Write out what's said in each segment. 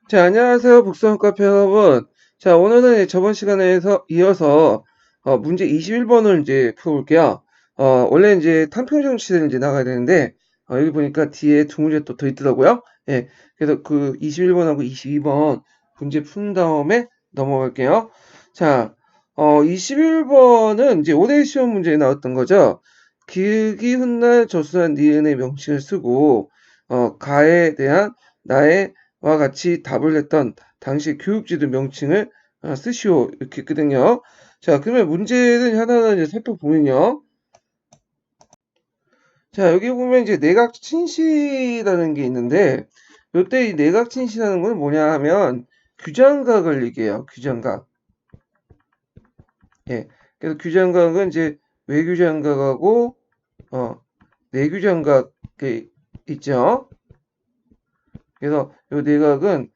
자, 안녕하세요. 북수원 카페 여러분. 자, 오늘은 저번 시간에서 이어서 문제 21번을 이제 풀어볼게요. 원래 이제 탕평정치를 이제 나가야 되는데, 여기 보니까 뒤에 두 문제 또 더 있더라고요. 예. 그래서 그 21번하고 22번 문제 푼 다음에 넘어갈게요. 자, 21번은 이제 올해 시험 문제에 나왔던 거죠. 기억이 훗날 저수한 니은의 명칭을 쓰고, 가에 대한 나의 와 같이 답을 했던 당시 교육지도 명칭을 쓰시오 이렇게 했거든요. 자, 그러면 문제를 하나하나 이제 살펴보면요. 자, 여기 보면 이제 내각 친시라는 게 있는데, 요때 이 내각 친시라는 건 뭐냐 하면 규장각을 얘기해요. 규장각. 예. 그래서 규장각은 이제 외규장각하고 내규장각이 있죠. 그래서 요 내각은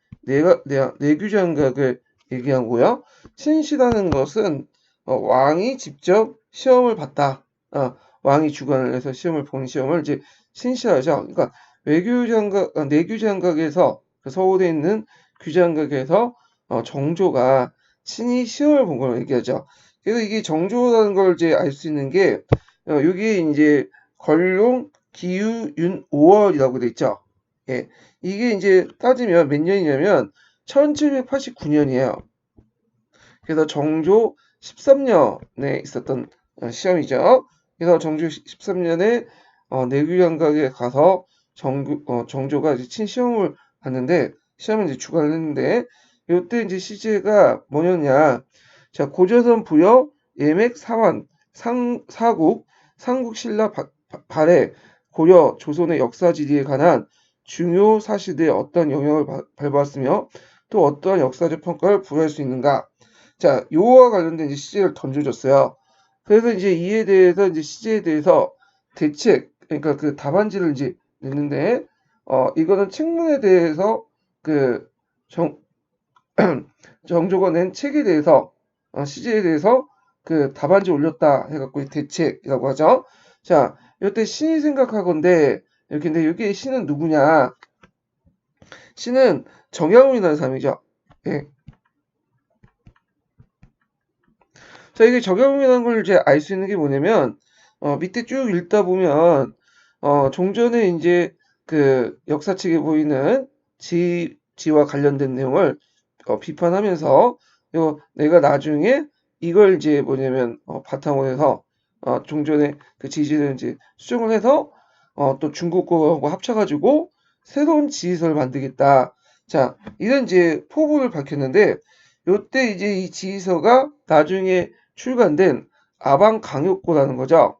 내규장각을 얘기하고요. 친시라는 것은 왕이 직접 시험을 봤다. 왕이 주관을 해서 시험을 본 시험을 이제 친시하죠. 그러니까 내규장각에서 그 서울에 있는 규장각에서 정조가 친히 시험을 본 걸 얘기하죠. 그래서 이게 정조라는 걸 이제 알 수 있는 게 여기 이제 걸룡 기유 윤 5월이라고 돼 있죠. 예. 이게 이제 따지면 몇 년이냐면 1789년이에요. 그래서 정조 13년에 있었던 시험이죠. 그래서 정조 13년에 내규장각에 가서 정조가 이제 친시험을 봤는데 시험을 이제 주관을 했는데 이때 이제 시제가 뭐였냐? 자, 고조선 부여 예맥 사환 사국 삼국신라 발해 고려 조선의 역사지리에 관한 중요 사실에 어떤 영향을 밟았으며 또 어떠한 역사적 평가를 부여할 수 있는가? 자, 요와 관련된 이제 시제를 던져줬어요. 그래서 이제 이에 대해서 이제 시제에 대해서 대책, 그러니까 그 답안지를 이제 냈는데, 이거는 책문에 대해서 그 정, 정조가 낸 책에 대해서, 시제에 대해서 그 답안지 올렸다 해갖고 대책이라고 하죠. 자, 이때 신이 생각하건대, 이렇게 근데 여기 신은 누구냐? 신은 정약용이라는 사람이죠. 예. 자, 이게 적용이라는 걸 이제 알 수 있는 게 뭐냐면, 밑에 쭉 읽다 보면, 종전에 이제 그 역사책에 보이는 지와 관련된 내용을 비판하면서, 내가 나중에 이걸 이제 뭐냐면, 바탕으로 해서, 종전의 그 지지를 이제 수정을 해서, 또 중국 거하고 합쳐가지고, 새로운 지휘서를 만들겠다. 자, 이런 이제 포부를 밝혔는데, 요때 이제 이 지휘서가 나중에 출간된 아방 강요코라는 거죠.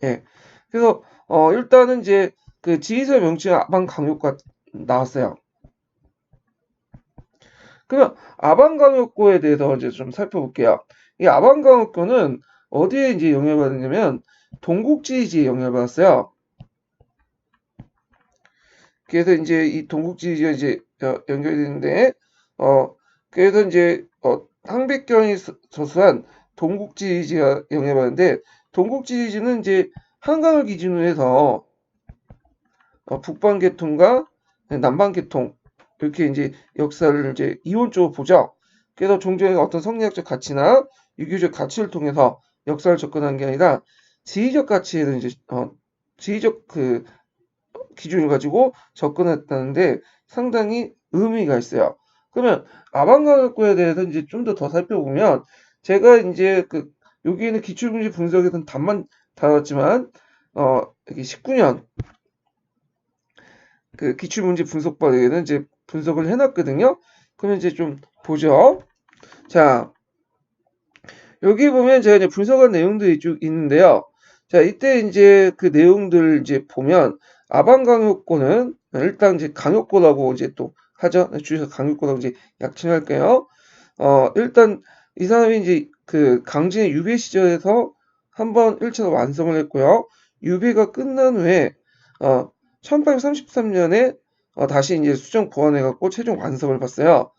예. 그래서 일단은 이제 그 지휘서 명칭 아방 강요코가 나왔어요. 그러면 아방 강요코에 대해서 이제 좀 살펴볼게요. 이 아방 강요코는 어디에 이제 영향을 받느냐면 동국지지에 영향을 받았어요. 그래서 이제 이 동국지지가 이제 연결이 되는데 그래서 이제 황백경이 저수한 동국지지가 영향을 받는데 동국지지는 이제 한강을 기준으로 해서 북방계통과 남방계통 이렇게 이제 역사를 이제 이론적으로 보죠. 그래서 종전의 어떤 성리학적 가치나 유교적 가치를 통해서 역사를 접근한 게 아니라 지리적 가치에는 이제 지리적 그 기준을 가지고 접근했다는데 상당히 의미가 있어요. 그러면 아방가르코에 대해서 이제 좀 더 살펴보면 제가 이제 그 여기에는 기출문제 분석에서는 답만 다뤘지만 여기 19년 그 기출문제 분석반에는 이제 분석을 해놨거든요. 그러면 이제 좀 보죠. 자, 여기 보면 제가 이제 분석한 내용들이 쭉 있는데요. 자, 이때 이제 그 내용들 이제 보면 아방강요권은 일단 이제 강요권라고 이제 또 하죠. 주에서 강요권라고 이제 약칭할게요. 일단 이 사람이 이제 그 강진의 유배 시절에서 한번 1차로 완성을 했고요. 유배가 끝난 후에 1833년에 다시 이제 수정 보완해갖고 최종 완성을 봤어요.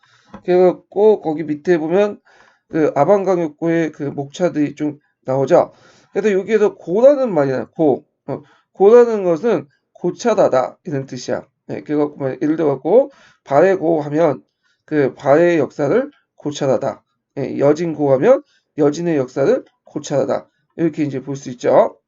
그래갖고 거기 밑에 보면 그 아방강역고의 그 목차들이 좀 나오죠. 그래서 여기에서 고라는 말이 나고 고라는 것은 고차다다 이런 뜻이야. 그래갖고 예를 들어갖고 발해고 하면 그 발해의 역사를 고찰하다. 여진고 하면 여진의 역사를 고찰하다. 이렇게 이제 볼 수 있죠.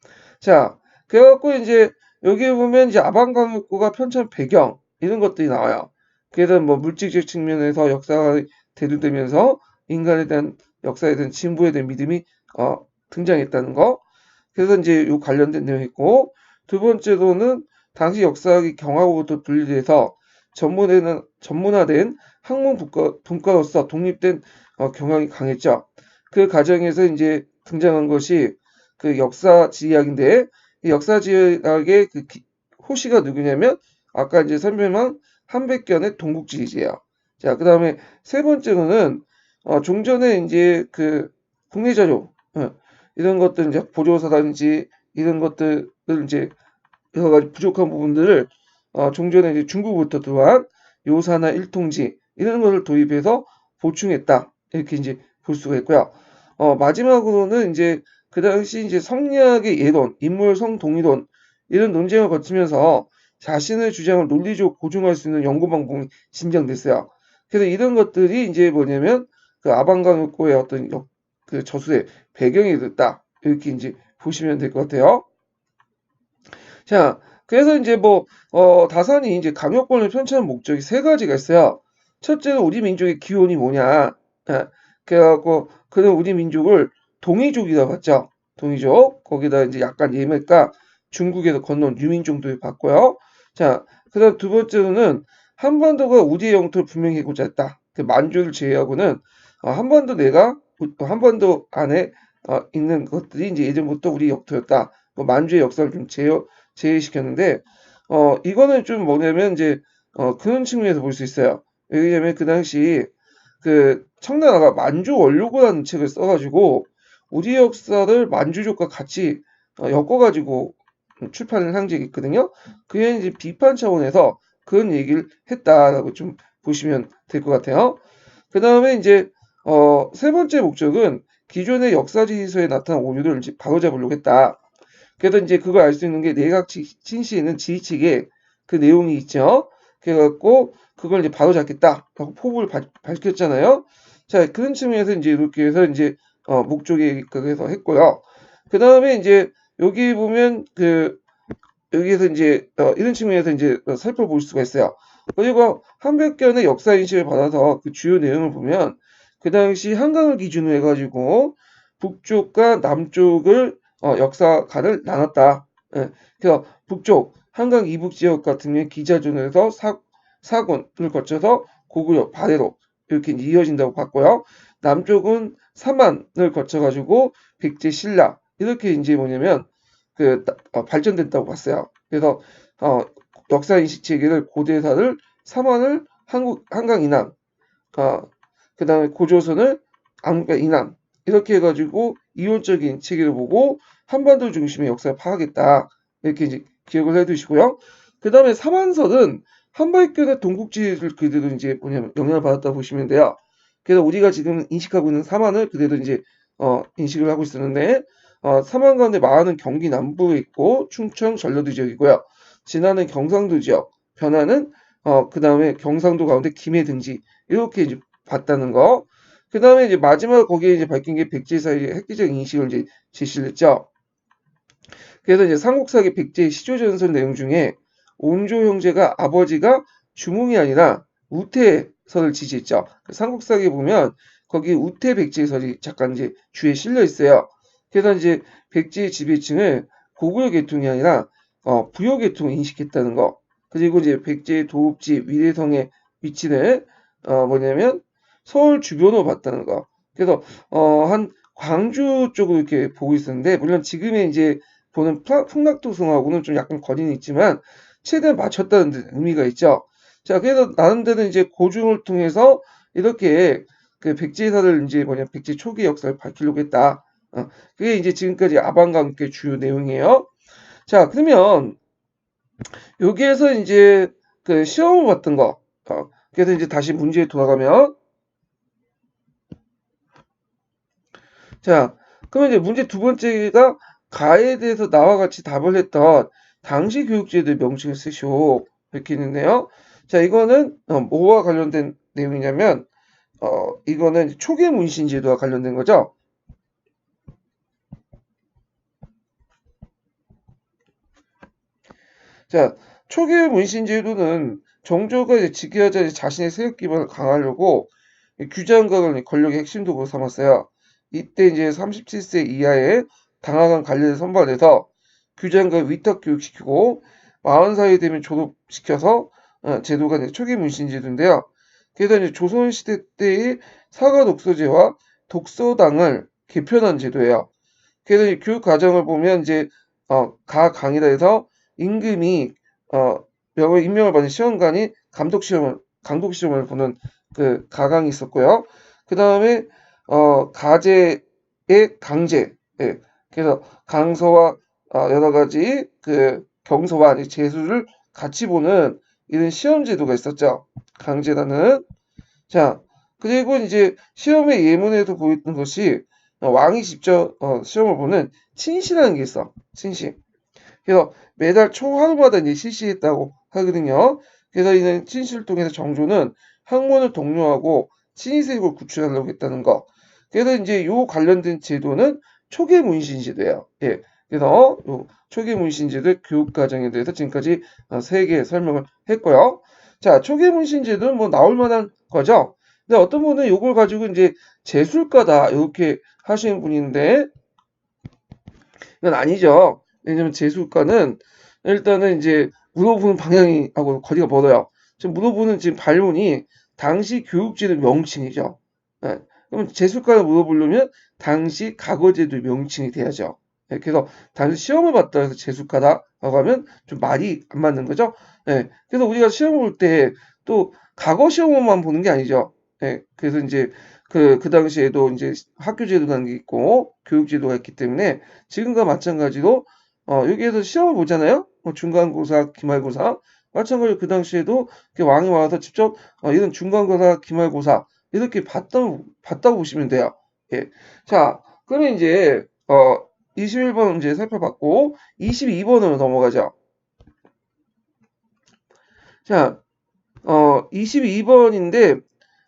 자, 그래갖고 이제 여기 보면 이제 아방강육구가 편찬 배경 이런 것들이 나와요. 그래서 뭐 물질적 측면에서 역사가 대두되면서 인간에 대한 역사에 대한 진보에 대한 믿음이 등장했다는 거. 그래서 이제 요 관련된 내용이 있고 두 번째로는 당시 역사학이 경하고부터 분리돼서 전문화된 학문 분과로서 독립된 경향이 강했죠. 그 과정에서 이제 등장한 것이 그 역사지리학인데 이 역사지리학의 그 호시가 누구냐면 아까 이제 설명한 한백견의 동국지리제예요. 자, 그다음에 세 번째로는 종전에 이제 그 국내 자료 이런 것들 이제 보조사라든지 이런 것들을 이제 여러 가지 부족한 부분들을 종전에 이제 중국부터 들어온 요사나 일통지 이런 것을 도입해서 보충했다 이렇게 이제 볼 수가 있고요. 마지막으로는 이제 그 당시 이제 성리학의 예론, 인물 성동의론 이런 논쟁을 거치면서 자신의 주장을 논리적으로 고증할 수 있는 연구 방법이 진정됐어요. 그래서 이런 것들이 이제 뭐냐면 그 아방강역고의 어떤 그 저술의 배경이 됐다 이렇게 이제 보시면 될 것 같아요. 자, 그래서 이제 뭐, 다산이 이제 강요권을 편찬한 목적이 세 가지가 있어요. 첫째는 우리 민족의 기원이 뭐냐. 그래갖고, 그는 우리 민족을 동이족이라고 봤죠. 동이족. 거기다 이제 약간 예매가 중국에서 건너온 유민족도 봤고요. 자, 그 다음 두 번째로는 한반도가 우리의 영토를 분명히 해고자 했다. 그 만주를 제외하고는, 한반도 내가, 한반도 안에 있는 것들이 이제 예전부터 우리 영토였다. 뭐 만주의 역사를 좀 제외시켰는데 이거는 좀 뭐냐면 이제 그런 측면에서 볼 수 있어요. 왜냐면 그 당시 그 청나라가 만주 원료고라는 책을 써가지고 우리 역사를 만주족과 같이 엮어가지고 출판을 한 적이 있거든요. 그게 이제 비판 차원에서 그런 얘기를 했다라고 좀 보시면 될 것 같아요. 그 다음에 이제 세 번째 목적은 기존의 역사지서에 나타난 오류를 이제 바로잡으려고 했다. 그래서 이제 그걸 알 수 있는 게 내각 친시에는 지휘책에 그 내용이 있죠. 그래갖고 그걸 이제 바로잡겠다라고 포부를 밝혔잖아요. 자, 그런 측면에서 이제 이렇게 해서 이제 목적에 그래서 했고요. 그 다음에 이제 여기 보면 그 여기에서 이제 이런 측면에서 이제 살펴볼 수가 있어요. 그리고 한백견의 역사 인식을 받아서 그 주요 내용을 보면 그 당시 한강을 기준으로 해가지고 북쪽과 남쪽을 역사관을 나눴다. 예. 그래서 북쪽 한강 이북 지역 같은 경우에 기자존에서 사군을 거쳐서 고구려 발해로 이렇게 이어진다고 봤고요. 남쪽은 삼안을 거쳐가지고 백제 신라 이렇게 이제 뭐냐면 그 발전됐다고 봤어요. 그래서 역사 인식 체계를 고대사를 삼안을 한강 이남, 그다음에 고조선을 안과 이남 이렇게 해가지고 이원적인 체계를 보고 한반도 중심의 역사를 파악했다 이렇게 이제 기억을 해두시고요. 그다음에 삼안설은 한백견의 동국지를 그대로 이제 뭐냐면 영향을 받았다 보시면 돼요. 그래서 우리가 지금 인식하고 있는 삼안을 그대로 이제 인식을 하고 있었는데 삼안 가운데 마하는 경기 남부에 있고 충청 전라도 지역이고요. 진안은 경상도 지역, 변화는 그 다음에 경상도 가운데 김해 등지 이렇게 이제 봤다는 거. 그 다음에 이제 마지막 거기에 이제 밝힌 게 백제사의 획기적 인식을 이제 제시를 했죠. 그래서 이제 삼국사기 백제의 시조전설 내용 중에 온조 형제가 아버지가 주몽이 아니라 우태설을 지지했죠. 그 삼국사기 보면 거기 우태 백제설이 잠깐 이제 주에 실려 있어요. 그래서 이제 백제의 지배층을 고구려 계통이 아니라 부여 계통을 인식했다는 거. 그리고 이제 백제의 도읍지 위례성의 위치를 뭐냐면 서울 주변으로 봤다는 거. 그래서 한 광주 쪽으로 이렇게 보고 있었는데 물론 지금의 이제 보는 풍락도성하고는 좀 약간 거리는 있지만 최대한 맞췄다는 의미가 있죠. 자, 그래서 나름대로 이제 고증을 통해서 이렇게 그 백제사를 이제 뭐냐 백제 초기 역사를 밝히려고 했다. 그게 이제 지금까지 아방강의 주요 내용이에요. 자, 그러면 여기에서 이제 그 시험을 봤던 거. 그래서 이제 다시 문제에 돌아가면 자, 그러면 이제 문제 두 번째가 가에 대해서 나와 같이 답을 했던 당시 교육제도의 명칭을 쓰시오. 이렇게 있는데요. 자, 이거는 뭐와 관련된 내용이냐면 이거는 초계 문신 제도와 관련된 거죠. 자, 초계 문신 제도는 정조가 이제 즉위하자 자신의 세력 기반을 강화하려고 규장각을 권력의 핵심 도구로 삼았어요. 이때 이제 37세 이하의 당하간 관리를 선발해서 규장각 위탁 교육시키고 40살이 되면 졸업시켜서 제도가 이제 초기 문신 제도인데요. 그래서 이제 조선시대 때의 사과 독서제와 독서당을 개편한 제도예요. 그래서 이 교육 과정을 보면 이제 가 강의다 해서 임금이 명을 임명을 받은 시험관이 감독 시험을 보는 그 가강이 있었고요. 그 다음에 가제의 강제, 예. 그래서 강서와 여러 가지 그 경서와 재수를 같이 보는 이런 시험 제도가 있었죠. 강제라는. 자, 그리고 이제 시험의 예문에도 보였던 것이 왕이 직접 시험을 보는 친시라는 게 있어. 친시. 그래서 매달 초하루마다 이제 실시했다고 하거든요. 그래서 이는 친시를 통해서 정조는 학문을 독려하고 친위색을 구축하려고 했다는 거. 그래서 이제 요 관련된 제도는 초계 문신 제도예요. 예. 그래서 요 초계 문신 제도 교육 과정에 대해서 지금까지 3개 설명을 했고요. 자, 초계 문신 제도는 뭐 나올 만한 거죠. 근데 어떤 분은 요걸 가지고 이제 재술가다 이렇게 하시는 분인데 이건 아니죠. 왜냐면 재수과는 일단은 이제 물어보는 방향이 하고 거리가 멀어요. 지금 물어보는 지금 발문이 당시 교육제도 명칭이죠. 예. 그럼 재수과를 물어보려면 당시 과거제도 명칭이 돼야죠. 예. 그래서 당시 시험을 봤다 해서 재수과다라고 하면 좀 말이 안 맞는 거죠. 예. 그래서 우리가 시험을 볼 때 또 과거 시험만 보는 게 아니죠. 예. 그래서 이제 그 당시에도 이제 학교 제도라는 게 있고 교육 제도가 있기 때문에 지금과 마찬가지로 여기에서 시험을 보잖아요. 중간고사, 기말고사. 마찬가지로 그 당시에도 왕이 와서 직접 이런 중간고사, 기말고사 이렇게 봤다고 보시면 돼요. 예. 자, 그러면 이제 21번 이제 살펴봤고 22번으로 넘어가죠. 자, 22번인데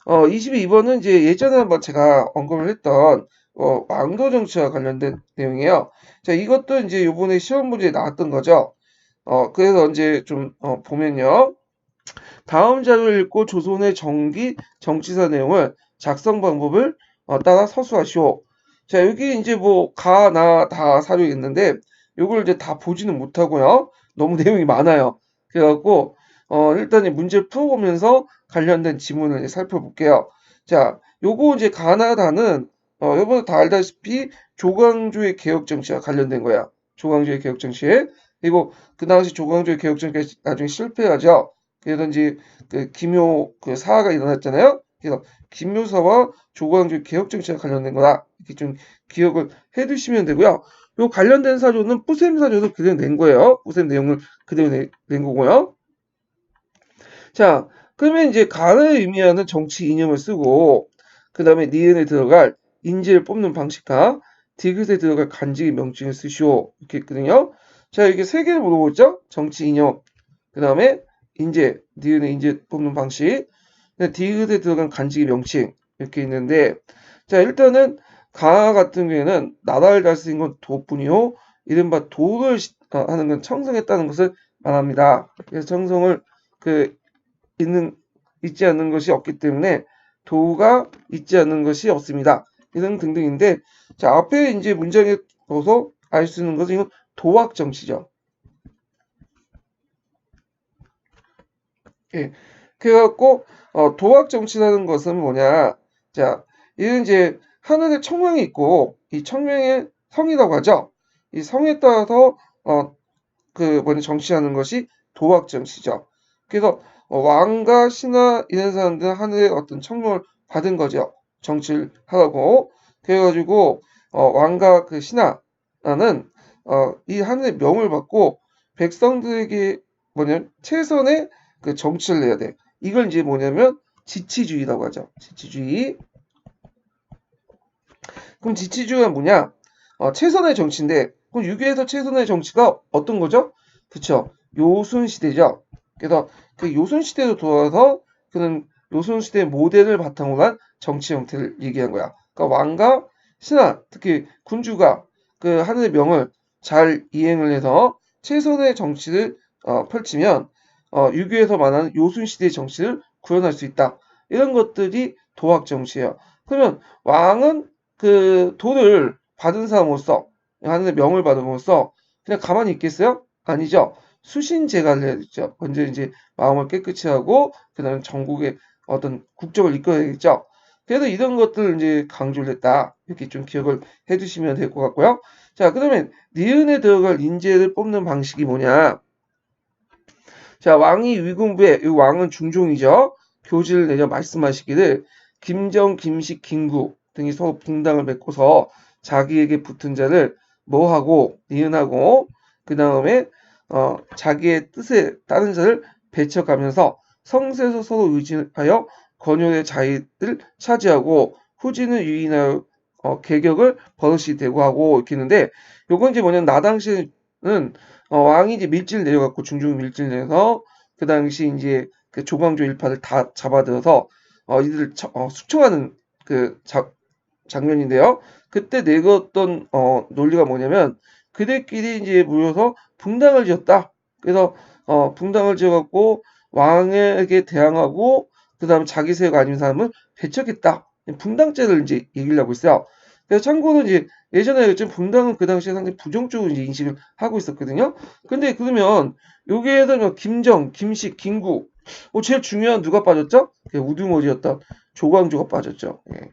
22번은 이제 예전에 한번 제가 언급을 했던 왕도 정치와 관련된 내용이에요. 자, 이것도 이제 요번에 시험 문제에 나왔던 거죠. 그래서 이제 좀 보면요. 다음 자료를 읽고 조선의 정치사 내용을 작성 방법을 따라 서술하시오. 자, 여기 이제 뭐 가, 나, 다 사료 있는데 요걸 이제 다 보지는 못하고요. 너무 내용이 많아요. 그래갖고 일단 이 문제를 풀어보면서 관련된 지문을 이제 살펴볼게요. 자, 요거 이제 가나다는 여러분 다 알다시피 조광조의 개혁 정치와 관련된 거야. 조광조의 개혁 정치에. 그리고 그 당시 조광조의 개혁 정치가 나중에 실패하죠. 그래서 이제 그 김효 그 사화가 일어났잖아요. 그래서 김효사와 조광조 개혁 정치와 관련된 거다. 이렇게 좀 기억을 해두시면 되고요. 요 관련된 사료는 뿌셈 사료도 그대로 낸 거예요. 뿌셈 내용을 그대로 낸 거고요. 자, 그러면 이제 간을 의미하는 정치 이념을 쓰고 그 다음에 니은에 들어갈 인재를 뽑는 방식과 디귿에 들어갈 간직의 명칭을 쓰시오. 이렇게 했거든요. 자, 이게 세 개를 물어보죠. 정치 이념, 그 다음에 인재, 니은에 인재 뽑는 방식, 디귿에 들어간 간직의 명칭 이렇게 있는데 자, 일단은 가 같은 경우에는 나라를 다스린 건 도뿐이요. 이른바 도를 하는 건 청성했다는 것을 말합니다. 그래서 청성을 그 있지 않는 것이 없기 때문에 도가 있지 않는 것이 없습니다. 이런 등등인데 자 앞에 이제 문장에 넣어서 알 수 있는 것은 이건 도학 정치죠. 예. 그래갖고 도학 정치라는 것은 뭐냐? 자 이건 이제 하늘에 청명이 있고 이 청명의 성이라고 하죠. 이 성에 따라서 그 뭐냐 정치하는 것이 도학 정치죠. 그래서 왕과 신하 이런 사람들은 하늘의 어떤 청명을 받은 거죠. 정치를 하라고. 그래가지고 왕과 그 신하는 이 하늘의 명을 받고 백성들에게 뭐냐면 최선의 그 정치를 해야 돼. 이걸 이제 뭐냐면 지치주의라고 하죠. 지치주의. 그럼 지치주의가 뭐냐? 최선의 정치인데 그럼 유교에서 최선의 정치가 어떤 거죠? 그쵸. 요순 시대죠. 그래서 그 요순시대로 돌아와서 그는 요순시대 모델을 바탕으로 한 정치 형태를 얘기한 거야. 그러니까 왕과 신하, 특히 군주가 그 하늘의 명을 잘 이행을 해서 최선의 정치를 펼치면 유교에서 말하는 요순시대의 정치를 구현할 수 있다. 이런 것들이 도학 정치예요. 그러면 왕은 그 도를 받은 사람으로서 하늘의 명을 받음으로써 그냥 가만히 있겠어요? 아니죠. 수신제가를 해야죠. 먼저 이제 마음을 깨끗이 하고 그다음에 전국의 어떤 국정을 이끌어야겠죠. 그래서 이런 것들을 이제 강조를 했다. 이렇게 좀 기억을 해두시면 될 것 같고요. 자, 그러면 니은에 들어갈 인재를 뽑는 방식이 뭐냐? 자, 왕이 위군부에, 이 왕은 중종이죠. 교지를 내려 말씀하시기를 김정, 김식, 김구 등이 서로 붕당을 맺고서 자기에게 붙은 자를 뭐하고 니은하고 그 다음에 자기의 뜻에 따른 자를 배척하면서 성세에서 서로 의지하여 권율의 자리를 차지하고 후진을 유인하여 계격을 버릇이 되고 하고 이렇게 있는데 요건 이제 뭐냐면 나 당시에는 왕이 이제 밀지를 내려갖고 중종 밀지를 내서 그 당시 이제 그 조광조 일파를 다 잡아들어서 이들을 숙청하는 그 장면인데요. 그때 내걸었던 논리가 뭐냐면 그들끼리 이제 모여서 붕당을 지었다. 그래서 붕당을 지어갖고 왕에게 대항하고 그다음에 자기 세력 아닌 사람을 배척했다. 붕당죄를 이제 얘기를 하고 있어요. 그래서 참고로 이제 예전에 요즘 붕당은 그 당시에 상당히 부정적으로 이제 인식을 하고 있었거든요. 근데 그러면 여기에서 뭐 김정, 김식, 김구 제일 중요한 누가 빠졌죠? 우두머리였던 조광조가 빠졌죠. 예.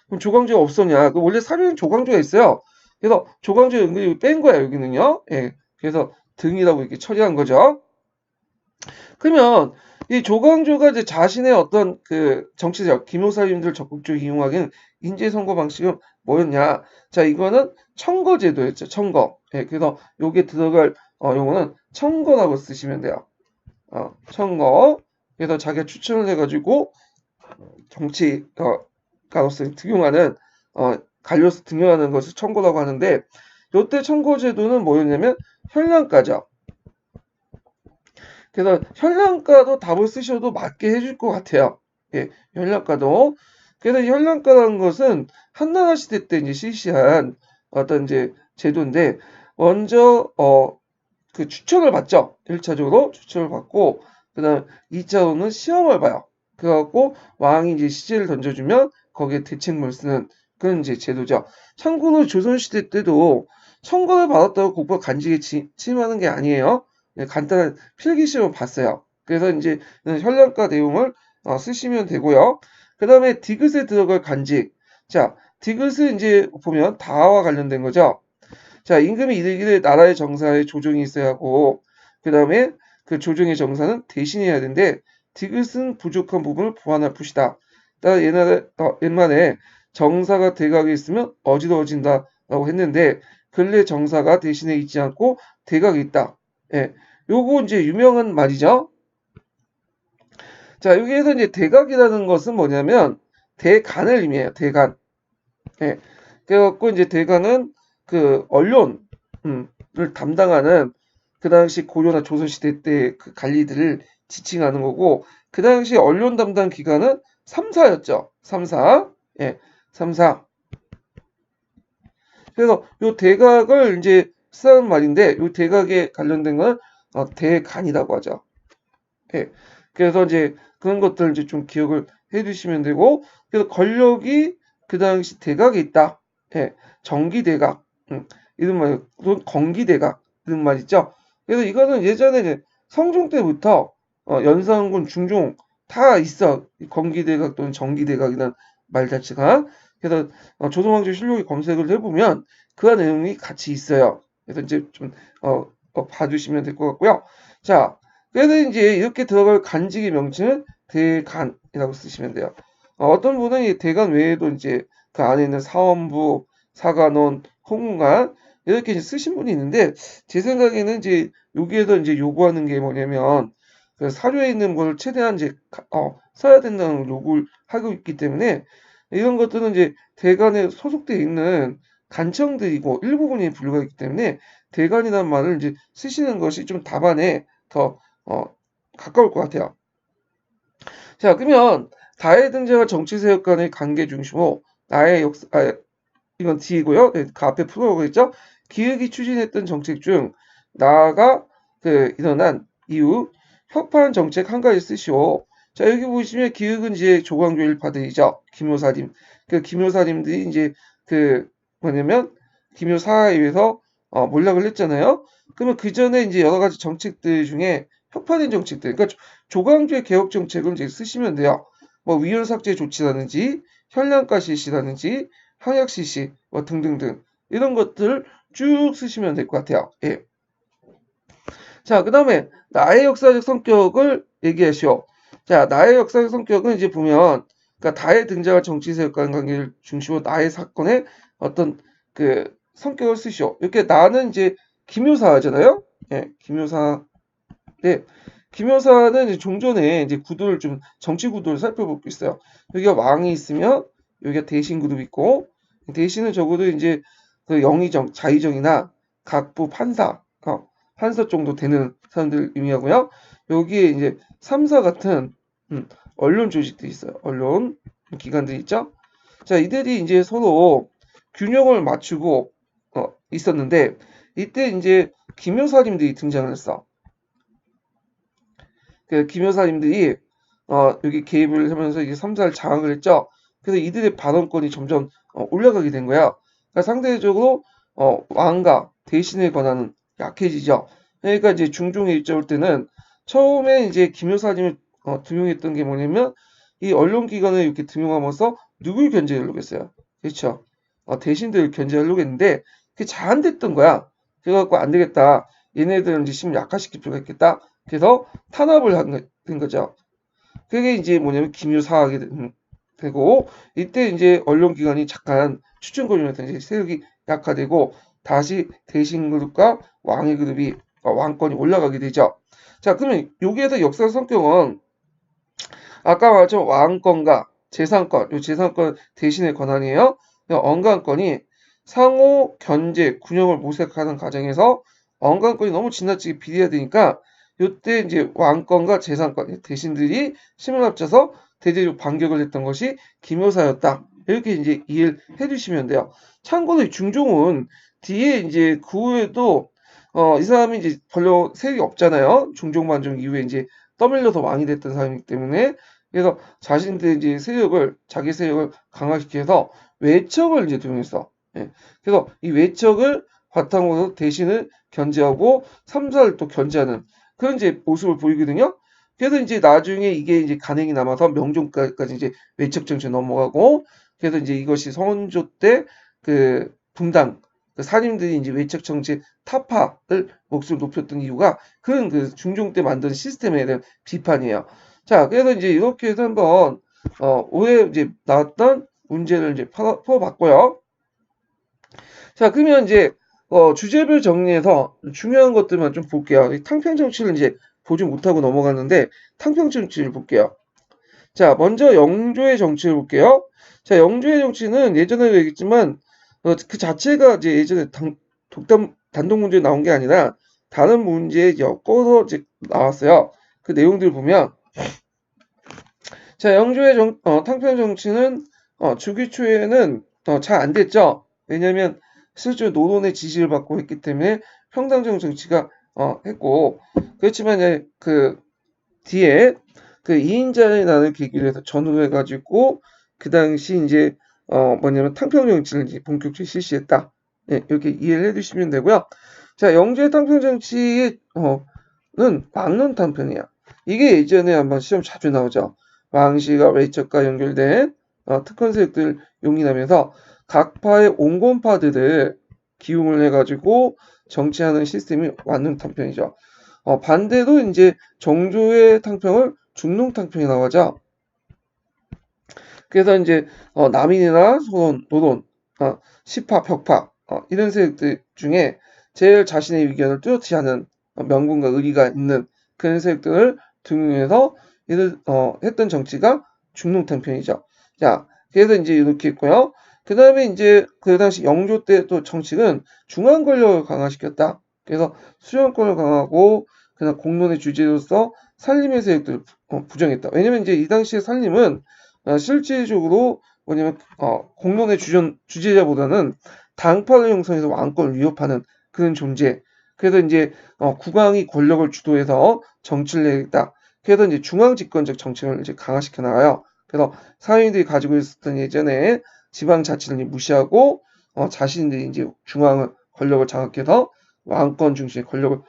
그럼 조광조가 없었냐? 그 원래 사료에는 조광조가 있어요. 그래서 조광조 은근히 뺀 거야 여기는요. 예. 그래서 등이라고 이렇게 처리한 거죠. 그러면 이 조광조가 이제 자신의 어떤 그 정치적 기묘사님들 적극적으로 이용하기는 인재 선거 방식은 뭐였냐? 자, 이거는 청거제도였죠. 청거. 예, 그래서 요게 들어갈 요거는 청거라고 쓰시면 돼요. 청거. 그래서 자기가 추천을 해가지고 정치 가로서 등용하는 관료서 등용하는 것을 청거라고 하는데 요때 청거제도는 뭐였냐면 현량가죠. 그래서 현량가도 답을 쓰셔도 맞게 해줄 것 같아요. 예, 현량가도. 그래서 현량가라는 것은 한나라 시대 때 이제 실시한 어떤 이제 제도인데 먼저 그 추천을 받죠. 1차적으로 추천을 받고 그다음 2차로는 시험을 봐요. 그래갖고 왕이 이제 시제를 던져주면 거기에 대책문을 쓰는 그런 이제 제도죠. 참고로 조선시대 때도 청과를 받았다고 국가 간직에 침하는 게 아니에요. 네, 간단한 필기시험을 봤어요. 그래서 이제 현량가 내용을 쓰시면 되고요. 그 다음에 디귿에 들어갈 간직. 자, 디귿은 이제 보면 다와 관련된 거죠. 자, 임금이 이르기를 나라의 정사에 조정이 있어야 하고, 그 다음에 그 조정의 정사는 대신해야 되는데, 디귿은 부족한 부분을 보완할 붓이다. 따라 옛말에 정사가 대각에 있으면 어지러워진다라고 했는데, 근래 정사가 대신에 있지 않고 대각에 있다. 예. 요거 이제 유명한 말이죠. 자, 여기에서 이제 대각이라는 것은 뭐냐면, 대간을 의미해요. 대간. 예. 그래갖고 이제 대간은 그 언론을 담당하는 그 당시 고려나 조선시대 때 그 관리들을 지칭하는 거고 그 당시 언론 담당 기관은 3사였죠. 3사. 예. 3사. 그래서 요 대각을 이제 쓰는 말인데 요 대각에 관련된 건 대간이라고 하죠. 예. 그래서 이제 그런 것들 이제 좀 기억을 해 두시면 되고 그래서 권력이 그 당시 대각에 있다. 예. 정기대각. 이런 말, 또 건기대각 이런 말 있죠. 그래서 이거는 예전에 이제 성종 때부터 연산군, 중종 다 있어. 건기대각 또는 정기대각이라는 말 자체가. 그래서 조선왕조 실록에 검색을 해보면 그 내용이 같이 있어요. 그래서 이제 좀 봐주시면 될 것 같고요. 자, 그래서 이제 이렇게 들어갈 간직의 명칭은 대간이라고 쓰시면 돼요. 어떤 분은 이 대간 외에도 이제 그 안에 있는 사원부, 사관원, 홍문관 이렇게 이제 쓰신 분이 있는데 제 생각에는 이제 여기에서 이제 요구하는 게 뭐냐면 그 사료에 있는 걸 최대한 이제 써야 된다는 요구를 하고 있기 때문에 이런 것들은 이제 대간에 소속되어 있는 간청들이고 일부분이 불과하기 때문에 대간이라는 말을 이제 쓰시는 것이 좀 답안에 더 가까울 것 같아요. 자, 그러면 다의 등장과 정치 세력 간의 관계 중심으로 나의 역사, 이건 D이고요. 네, 그 앞에 프로라고 했죠. 기획이 추진했던 정책 중 나아가 일어난 이후 협파한 정책 한 가지 쓰시오. 자, 여기 보시면 기획은 이제 조광조 일파들이죠. 김효사님. 그 김효사님들이 이제 뭐냐면 김효사에 의해서 몰락을 했잖아요. 그러면 그 전에 이제 여러 가지 정책들 중에 협파된 정책들, 그러니까 조광조의 개혁 정책을 이제 쓰시면 돼요. 뭐 위헌 삭제 조치라든지 현량가 실시라든지 항약 실시 뭐 등등등 이런 것들을 쭉 쓰시면 될 것 같아요. 예. 자, 그 다음에 나의 역사적 성격을 얘기하시오. 자, 나의 역사적 성격은 이제 보면 그러니까 다의 등장할 정치 세력과의 관계를 중심으로 나의 사건의 어떤 성격을 쓰시오. 이렇게 나는 이제 김효사잖아요. 예, 김효사. 네. 김효사는 이제 종전에 이제 구도를 좀 정치 구도를 살펴보고 있어요. 여기가 왕이 있으면 여기가 대신 그룹이 있고 대신은 적어도 이제 영의정, 자의정이나 각부 판사, 판사 정도 되는 사람들 의미하고요. 여기에 이제 3사 같은 언론 조직들이 있어요. 언론 기관들이 있죠. 자, 이들이 이제 서로 균형을 맞추고 있었는데 이때 이제 김효사님들이 등장을 했어. 김여사님들이 여기 개입을 하면서 이제 삼사를 장악을 했죠. 그래서 이들의 발언권이 점점 올라가게 된 거야. 그러니까 상대적으로 왕과 대신에 관한 약해지죠. 그러니까 이제 중종에 입장할 때는 처음에 이제 김여사님을 등용했던 게 뭐냐면 이 언론기관을 이렇게 등용하면서 누굴 견제하려고 했어요. 그렇죠. 대신들을 견제하려고 했는데 그게 잘 안 됐던 거야. 그래갖고 안 되겠다. 얘네들은 이제 심 약화시킬 필요가 있겠다. 그래서 탄압을 된 거죠. 그게 이제 뭐냐면 김유사하게 되고 이때 이제 언론기관이 잠깐 추천권이라서 이제 세력이 약화되고 다시 대신 그룹과 왕의 그룹이 왕권이 올라가게 되죠. 자, 그러면 여기에서 역사 성격은 아까 말했죠 왕권과 재산권, 이 재산권 대신의 권한이에요. 언간권이 상호 견제 균형을 모색하는 과정에서 언간권이 너무 지나치게 비례되니까 이때 이제 왕권과 재산권 대신들이 힘을 합쳐서 대대적 반격을 했던 것이 김효사였다. 이렇게 이제 이해를 해주시면 돼요. 참고로 중종은 뒤에 이제 그 후에도 이 사람이 이제 별로 세력이 없잖아요. 중종반정 이후에 이제 떠밀려서 왕이 됐던 사람이기 때문에 그래서 자신들의 이제 자기 세력을 강화시켜서 외척을 이제 등용했어. 예. 그래서 이 외척을 바탕으로 대신을 견제하고 삼사를 또 견제하는 그런 이제 모습을 보이거든요. 그래서 이제 나중에 이게 이제 간행이 남아서 명종까지 이제 외척 정치 넘어가고 그래서 이제 이것이 선조 때 분당 사림들이 이제 외척 정치 타파를 목소리를 높였던 이유가 그런 중종 때 만든 시스템에 대한 비판이에요. 자, 그래서 이제 이렇게 해서 한번 올해 이제 나왔던 문제를 이제 풀어봤고요. 자, 그러면 이제 주제별 정리해서 중요한 것들만 좀 볼게요. 탕평 정치를 이제 보지 못하고 넘어갔는데 탕평 정치를 볼게요. 자, 먼저 영조의 정치를 볼게요. 자, 영조의 정치는 예전에도 얘기했지만 그 자체가 이제 예전에 단독 문제 나온 게 아니라 다른 문제에 엮어서 이제 나왔어요. 그 내용들을 보면 자, 영조의 탕평 정치는 주기 초에는 잘 안 됐죠. 왜냐하면 실제로 노론의 지지를 받고 했기 때문에 평당정 정치가 했고 그렇지만 이제 뒤에 이인자의 난을 계기로 해서 전후를 해가지고 그 당시 이제 뭐냐면 탕평 정치를 이제 본격적으로 실시했다. 예, 이렇게 이해를 해주시면 되고요. 자, 영조의 탕평 정치는 막론 탕평이야. 이게 예전에 한번 시험 자주 나오죠. 왕실과 외척과 연결된 특권 세력들 용인하면서 각파의 온건파들을 기용을 해가지고 정치하는 시스템이 완능 탕평이죠. 반대로 이제 정조의 탕평을 중농 탕평이라고 하죠. 그래서 이제 남인이나 노론, 시파, 벽파 이런 세력들 중에 제일 자신의 의견을 뚜렷이 하는 명분과 의리가 있는 그런 세력들을 등용해서 했던 정치가 중농탕평이죠. 자, 그래서 이제 이렇게 있고요. 그 다음에 이제 그 당시 영조 때 또 정치는 중앙 권력을 강화시켰다. 그래서 수령권을 강화하고 그다음 공론의 주제로서 산림의 세력들을 부정했다. 왜냐면 이제 이 당시에 산림은 실질적으로 뭐냐면 공론의 주재자보다는 당파를 형성해서 왕권을 위협하는 그런 존재. 그래서 이제 국왕이 권력을 주도해서 정치를 내겠다. 그래서 이제 중앙 집권적 정책을 이제 강화시켜 나가요. 그래서 사회인들이 가지고 있었던 예전에 지방 자치를 무시하고 자신들이 이제 중앙 권력을 장악해서 왕권 중심의 권력을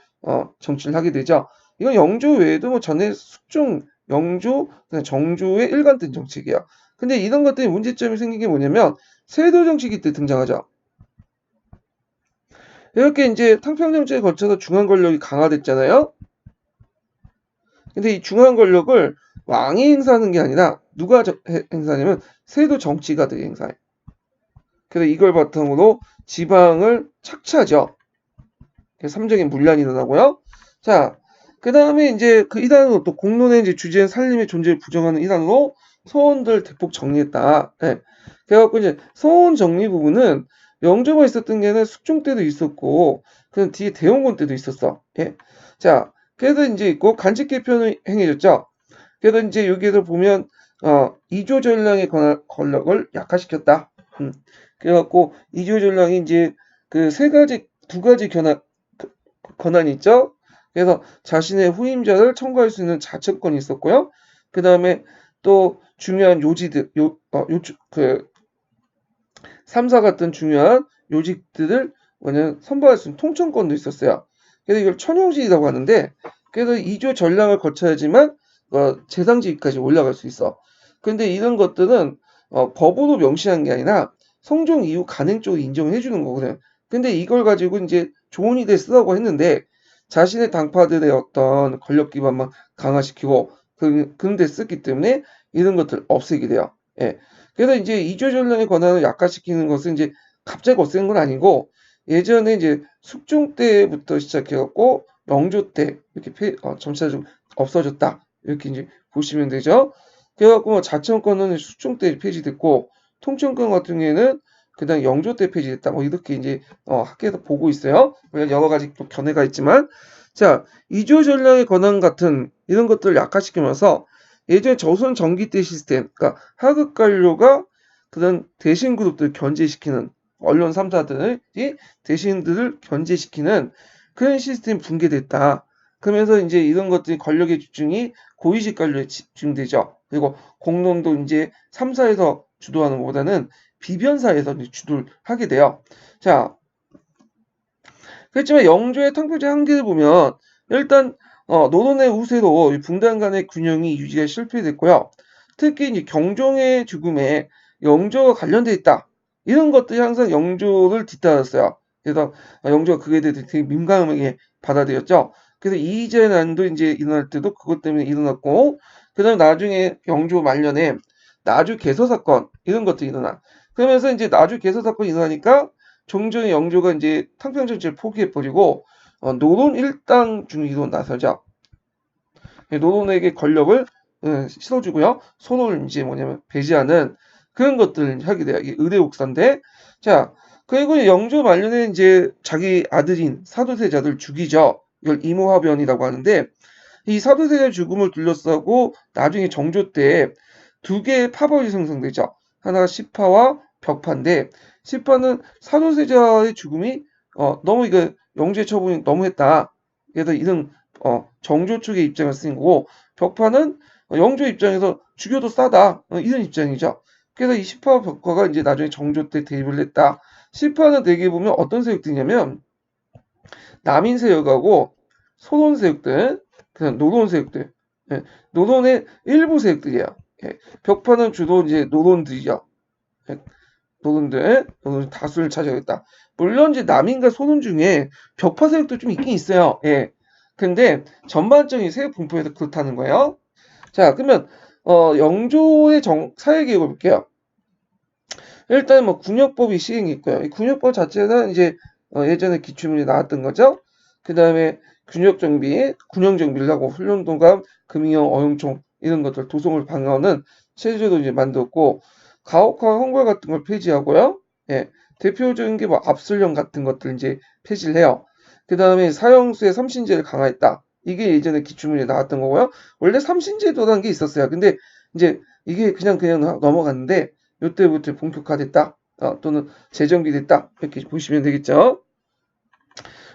정치를 하게 되죠. 이건 영조 외에도 뭐 전에 숙종, 영조, 정조의 일관된 정책이야. 근데 이런 것들이 문제점이 생긴 게 뭐냐면 세도 정치기 때 등장하죠. 이렇게 이제 탕평 정책에 거쳐서 중앙 권력이 강화됐잖아요. 근데 이 중앙 권력을 왕이 행사하는 게 아니라 누가 행사하냐면 세도 정치가들이 행사해. 그래서 이걸 바탕으로 지방을 착취하죠. 그래서 삼적인 분란이 일어나고요. 자, 그 다음에 이제 그 이단으로 또 공론의 이제 주제인 산림의 존재를 부정하는 이단으로 소원들 대폭 정리했다. 예. 그래갖고 이제 소원 정리 부분은 영조가 있었던 게 아니라 숙종 때도 있었고, 그 뒤에 대원군 때도 있었어. 예. 자, 그래서 이제 있고 간직 개편이 행해졌죠. 그래서 이제 여기에서 보면 이조 전량의 권력을 약화시켰다. 그래갖고 이조 전량이 이제 그 두 가지 권한이 있죠. 그래서 자신의 후임자를 청구할 수 있는 자청권이 있었고요. 그 다음에 또 중요한 요지들, 삼사 같은 중요한 요직들을 선발할 수 있는 통청권도 있었어요. 그래서 이걸 천용직이라고 하는데, 그래서 2조 전량을 거쳐야지만 재상직까지 올라갈 수 있어. 근데 이런 것들은 법으로 명시한 게 아니라 성종 이후 간행적으로 인정을 해주는 거거든. 근데 이걸 가지고 이제 좋은 일에 쓰라고 했는데 자신의 당파들의 어떤 권력 기반만 강화시키고 그런데 쓰기 때문에 이런 것들 없애게 돼요. 예. 그래서 이제 이조 전량의 권한을 약화시키는 것은 이제 갑자기 없앤 건 아니고 예전에 이제 숙종 때부터 시작해갖고 영조 때 이렇게 점차 좀 없어졌다 이렇게 이제 보시면 되죠. 그래갖고 뭐 자청권은 숙종 때 폐지됐고 통청권 같은 경우에는 그다음 영조 때 폐지됐다 뭐 이렇게 이제 학계에서 보고 있어요. 물론 여러 가지 또 견해가 있지만 자 이조 전량의 권한 같은 이런 것들을 약화시키면서 예전에 조선 전기 때 시스템, 그러니까 하급 관료가 그런 대신 그룹들을 견제시키는 언론 3사들이 대신들을 견제시키는 그런 시스템이 붕괴됐다. 그러면서 이제 이런 것들이 권력의 집중이 고위직 관료에 집중되죠. 그리고 공론도 이제 3사에서 주도하는 것보다는 비변사에서 주도를 하게 돼요. 자, 그렇지만 영조의 탕평제 한계를 보면 일단 노론의 우세로 분단 간의 균형이 유지가 실패됐고요. 특히 이제 경종의 죽음에 영조가 관련돼 있다. 이런 것들이 항상 영조를 뒤따랐어요. 그래서 영조가 그에 대해 되게 민감하게 받아들였죠. 그래서 이재난도 이제 일어날 때도 그것 때문에 일어났고, 그다음 나중에 영조 말년에 나주 개서 사건 이런 것들이 일어나. 그러면서 이제 나주 개서 사건이 일어나니까 종종의 영조가 이제 탕평 정치를 포기해버리고 노론 일당 중위로 나서죠. 노론에게 권력을 실어주고요. 손을 이제 뭐냐면 배제하는 그런 것들을 하게 돼요. 이게 의례옥사인데 자 그리고 영조 말년에 이제 자기 아들인 사도세자들 죽이죠. 이걸 이모화변이라고 하는데 이 사도세자 죽음을 둘러싸고 나중에 정조 때 두 개의 파벌이 생성되죠. 하나가 시파와 벽파인데 시파는 사도세자의 죽음이 너무 이거 영주의 처분이 너무했다. 그래서 이런 정조 측의 입장을 쓴 거고 벽파는 영조 입장에서 죽여도 싸다 이런 입장이죠. 그래서 이 시파와 벽파가 이제 나중에 정조 때 대립을 했다. 시파는 대개 보면 어떤 세력들이냐면 남인 세력하고 소론 세력들, 그냥 노론 세력들, 예, 노론의 일부 세력들이야. 예, 벽파는 주로 이제 노론들이죠. 예, 노론들 다수를 차지하겠다. 물론 이제 남인과 소론 중에 벽파 세력도 좀 있긴 있어요. 예. 근데 전반적인 세력 분포에서 그렇다는 거예요. 자, 그러면 영조의 사회 계획을 볼게요. 일단 뭐 군역법이 시행이 있고요. 이 군역법 자체는 이제 예전에 기출문제 나왔던 거죠. 그 다음에 군역정비, 군영정비를 하고 훈련동감, 금이형, 어용총 이런 것들 도성을 방어하는 체제도 이제 만들었고 가혹화 형벌 같은 걸 폐지하고요. 예, 대표적인 게 뭐 압술령 같은 것들 이제 폐지를 해요. 그 다음에 사형수의 삼신제를 강화했다. 이게 예전에 기출문제 나왔던 거고요. 원래 삼신제도라는 게 있었어요. 근데 이제 이게 그냥 넘어갔는데 요때부터 본격화됐다. 또는 재정비됐다. 이렇게 보시면 되겠죠.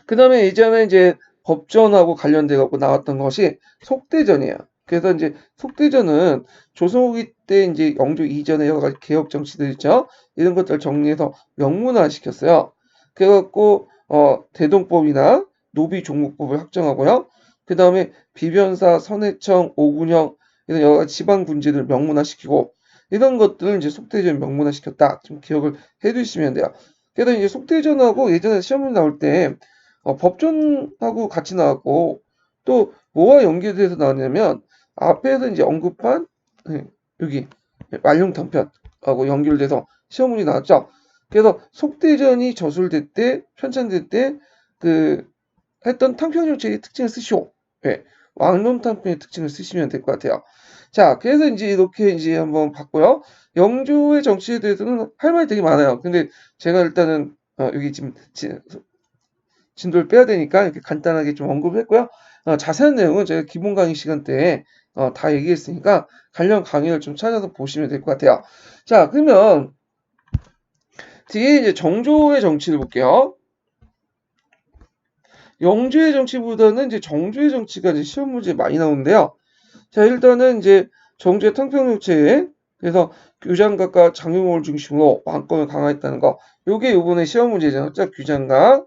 그 다음에 예전에 이제 법전하고 관련돼 갖고 나왔던 것이 속대전이에요. 그래서 이제 속대전은 조선 후기 때 이제 영조 이전에 여러 가지 개혁 정치들 있죠. 이런 것들을 정리해서 명문화 시켰어요. 그래갖고 대동법이나 노비종목법을 확정하고요. 그 다음에 비변사, 선해청, 오군형 이런 여러 가지 지방 군지를 명문화 시키고 이런 것들을 이제 속대전 명문화 시켰다. 좀 기억을 해두시면 돼요. 그래서 이제 속대전하고 예전에 시험을 나올 때 법전하고 같이 나왔고 또 뭐와 연계돼서 나왔냐면 앞에서 이제 언급한 여기 말룡탄편하고 연결돼서 시험문이 나왔죠. 그래서 속대전이 저술될 때 편찬될 때 그 했던 탕평정책의 특징을 쓰시오. 예, 왕론탄편의 특징을 쓰시면 될 것 같아요. 자, 그래서 이제 이렇게 이제 한번 봤고요. 영조의 정치에 대해서는 할 말이 되게 많아요. 근데 제가 일단은 여기 지금 진도를 빼야 되니까 이렇게 간단하게 좀 언급을 했고요. 자세한 내용은 제가 기본 강의 시간 때 다 얘기했으니까 관련 강의를 좀 찾아서 보시면 될 것 같아요. 자, 그러면 뒤에 이제 정조의 정치를 볼게요. 영조의 정치보다는 이제 정조의 정치가 이제 시험 문제에 많이 나오는데요. 자, 일단은 이제 정조의 탕평정책에 그래서 규장각과 장용을 중심으로 왕권을 강화했다는 거. 요게 이번에 시험 문제잖아요. 규장각.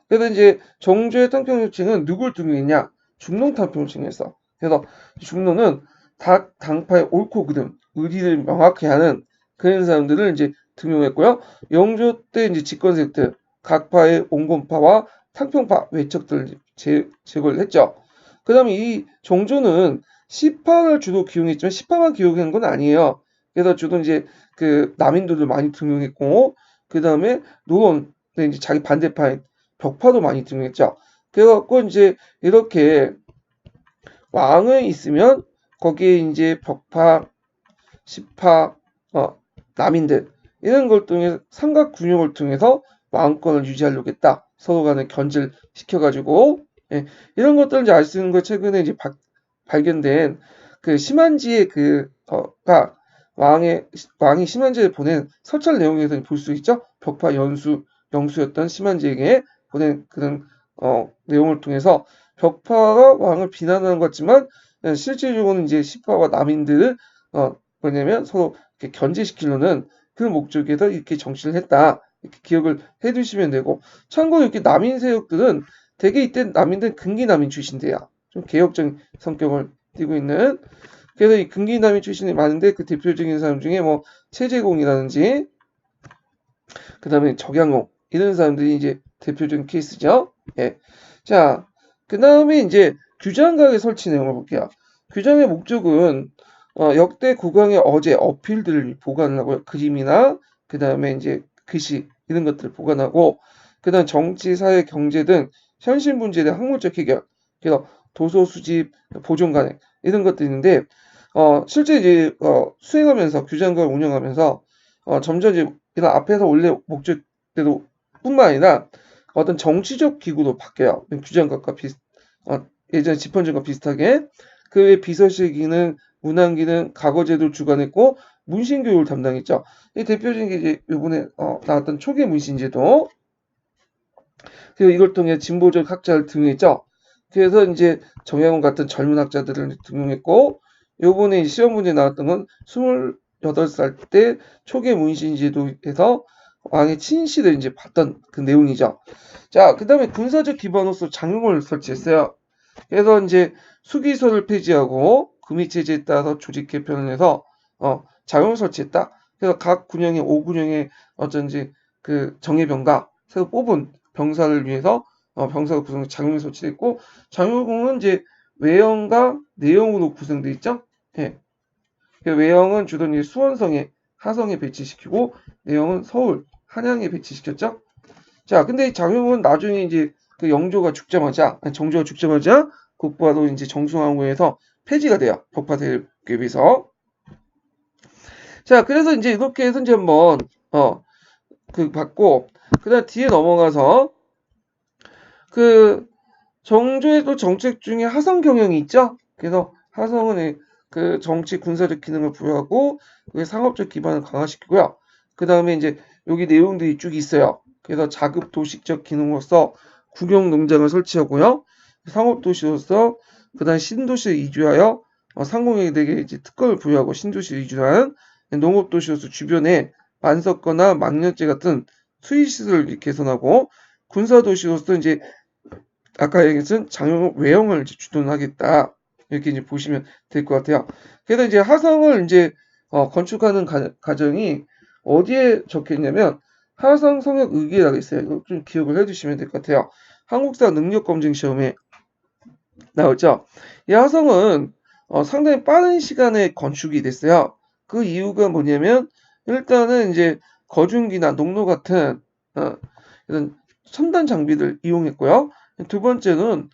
그래서 이제 정조의 탕평정책은 누굴 등용했냐? 중농 탕평정책에서. 그래서 중농은 각 당파의 옳고 그름, 의리를 명확히 하는 그런 사람들을 이제 등용했고요. 영조 때 이제 집권 세력들, 각파의 온건파와 탕평파 외척들을 제거를 했죠. 그 다음에 이 정조는 시파를 주로 기용했지만 시파만 기용한 건 아니에요. 그래서 주로 이제 그 남인들도 많이 등용했고, 그 다음에 노론, 이제 자기 반대파인 벽파도 많이 등용했죠. 그래갖고 이제 이렇게 왕이 있으면 거기에 이제 벽파, 시파, 남인들 이런 걸 통해 삼각 군용을 통해서 왕권을 유지하려고 했다. 서로 간에 견제를 시켜가지고 예, 이런 것들을 이제 알 수 있는 거 최근에 이제 발견된 그 심한지의 그가 왕이 심한지에 보낸 서찰 내용에서 볼 수 있죠. 벽파 영수였던 심한지에게 보낸 그런 내용을 통해서 벽파가 왕을 비난하는 것 같지만 실질적으로는 이제 시파와 남인들을 뭐냐면 서로 이렇게 견제시키려는 그 목적에서 이렇게 정치를 했다. 이렇게 기억을 해두시면 되고 참고로 이렇게 남인 세력들은 대개 이때 남인들은 근기남인 출신들이야. 좀 개혁적인 성격을 띠고 있는. 그래서 이 근기남인 출신이 많은데 그 대표적인 사람 중에 뭐 최재공이라든지 그 다음에 적양공 이런 사람들이 이제 대표적인 케이스죠. 예. 자, 그 다음에 이제 규장각의 설치 내용을 볼게요. 규장의 목적은 역대 국왕의 어필들을 보관하고 그림이나 그 다음에 이제 글씨 이런 것들을 보관하고 그 다음 정치, 사회, 경제 등 현실 문제에 대한 학문적 해결 그래서 도서 수집, 보존 관행 이런 것들이 있는데 실제 이제 수행하면서 규장각을 운영하면서 점점 이제 이런 앞에서 원래 목적대로 뿐만 아니라 어떤 정치적 기구로 바뀌어요. 규장각과 예전 집현전과 비슷하게 그 외 비서실 기능, 문안 기능, 과거제도 주관했고 문신교육을 담당했죠. 이 대표적인 게 이제 이번에 나왔던 초기 문신제도. 그리고 이걸 통해 진보적 학자를 등용했죠. 그래서 이제 정약용 같은 젊은 학자들을 등용했고 요번에 시험 문제 나왔던 건 28살 때 초기 문신제도에서 왕의 친시를 이제 봤던 그 내용이죠. 자, 그 다음에 군사적 기반으로서 장용을 설치했어요. 그래서 이제 수기소를 폐지하고 금위체제에 따라서 조직 개편을 해서 장용을 설치했다. 그래서 각 군영의 5군영의 어쩐지 그 정예병과 새로 뽑은 병사를 위해서 병사가 구성된 장용이 설치됐고 장용은 이제 외형과 내형으로 구성되어 있죠. 예. 외형은 주로 이제 수원성에 하성에 배치시키고 내형은 서울 한양에 배치시켰죠. 자, 근데 장용은 나중에 이제 그 영조가 죽자마자 정조가 죽자마자 곧바로 이제 정승왕후에서 폐지가 돼요. 벽파 세력에 비해서. 자, 그래서 이제 이렇게 해서 이제 한번 그 받고 그다음 뒤에 넘어가서 그 정조의 또 정책 중에 하성 경영이 있죠. 그래서 하성은 그 정치 군사적 기능을 부여하고 그 상업적 기반을 강화시키고요. 그 다음에 이제 여기 내용들이 쭉 있어요. 그래서 자급 도식적 기능으로서 국영 농장을 설치하고요. 상업 도시로서 그다음 신도시를 이주하여 상공인에게 이제 특권을 부여하고 신도시를 이주한 농업 도시로서 주변에 만석거나 망년제 같은 수입 시설을 개선하고 군사 도시로서 이제 아까 얘기했던 장영 외형을 이제 주둔하겠다 이렇게 이제 보시면 될 것 같아요. 그래서 이제 하성을 이제 건축하는 과정이 어디에 적혀 있냐면 하성 성역 의기라고 있어요. 이거 좀 기억을 해두시면 될 것 같아요. 한국사 능력 검증 시험에 나왔죠. 이 하성은 상당히 빠른 시간에 건축이 됐어요. 그 이유가 뭐냐면 일단은 이제 거중기나 농로 같은 이런 첨단 장비를 이용했고요. 두 번째는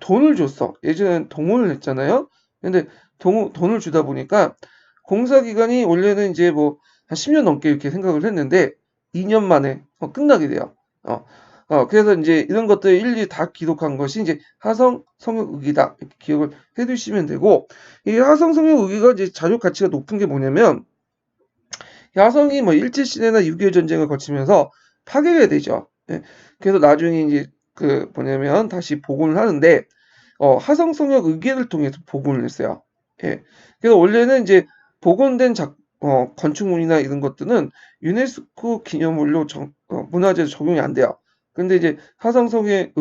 돈을 줬어. 예전엔 동원을 했잖아요. 근데 돈을 주다 보니까 공사 기간이 원래는 이제 뭐 한 10년 넘게 이렇게 생각을 했는데 2년 만에 끝나게 돼요. 어, 그래서 이제 이런 것들 일일이 다 기록한 것이 이제 하성 성역의기다 이렇게 기억을 해두시면 되고 이 하성 성역의기가 이제 자료 가치가 높은 게 뭐냐면 야성이 뭐 일제시대나 6.25 전쟁을 거치면서 파괴가 되죠. 예. 그래서 나중에 이제 그 뭐냐면 다시 복원을 하는데 하성성역 의궤를 통해서 복원을 했어요. 예. 그래서 원래는 이제 복원된 건축물이나 이런 것들은 유네스코 기념물로 문화재로 적용이 안 돼요. 근데 이제 하성성역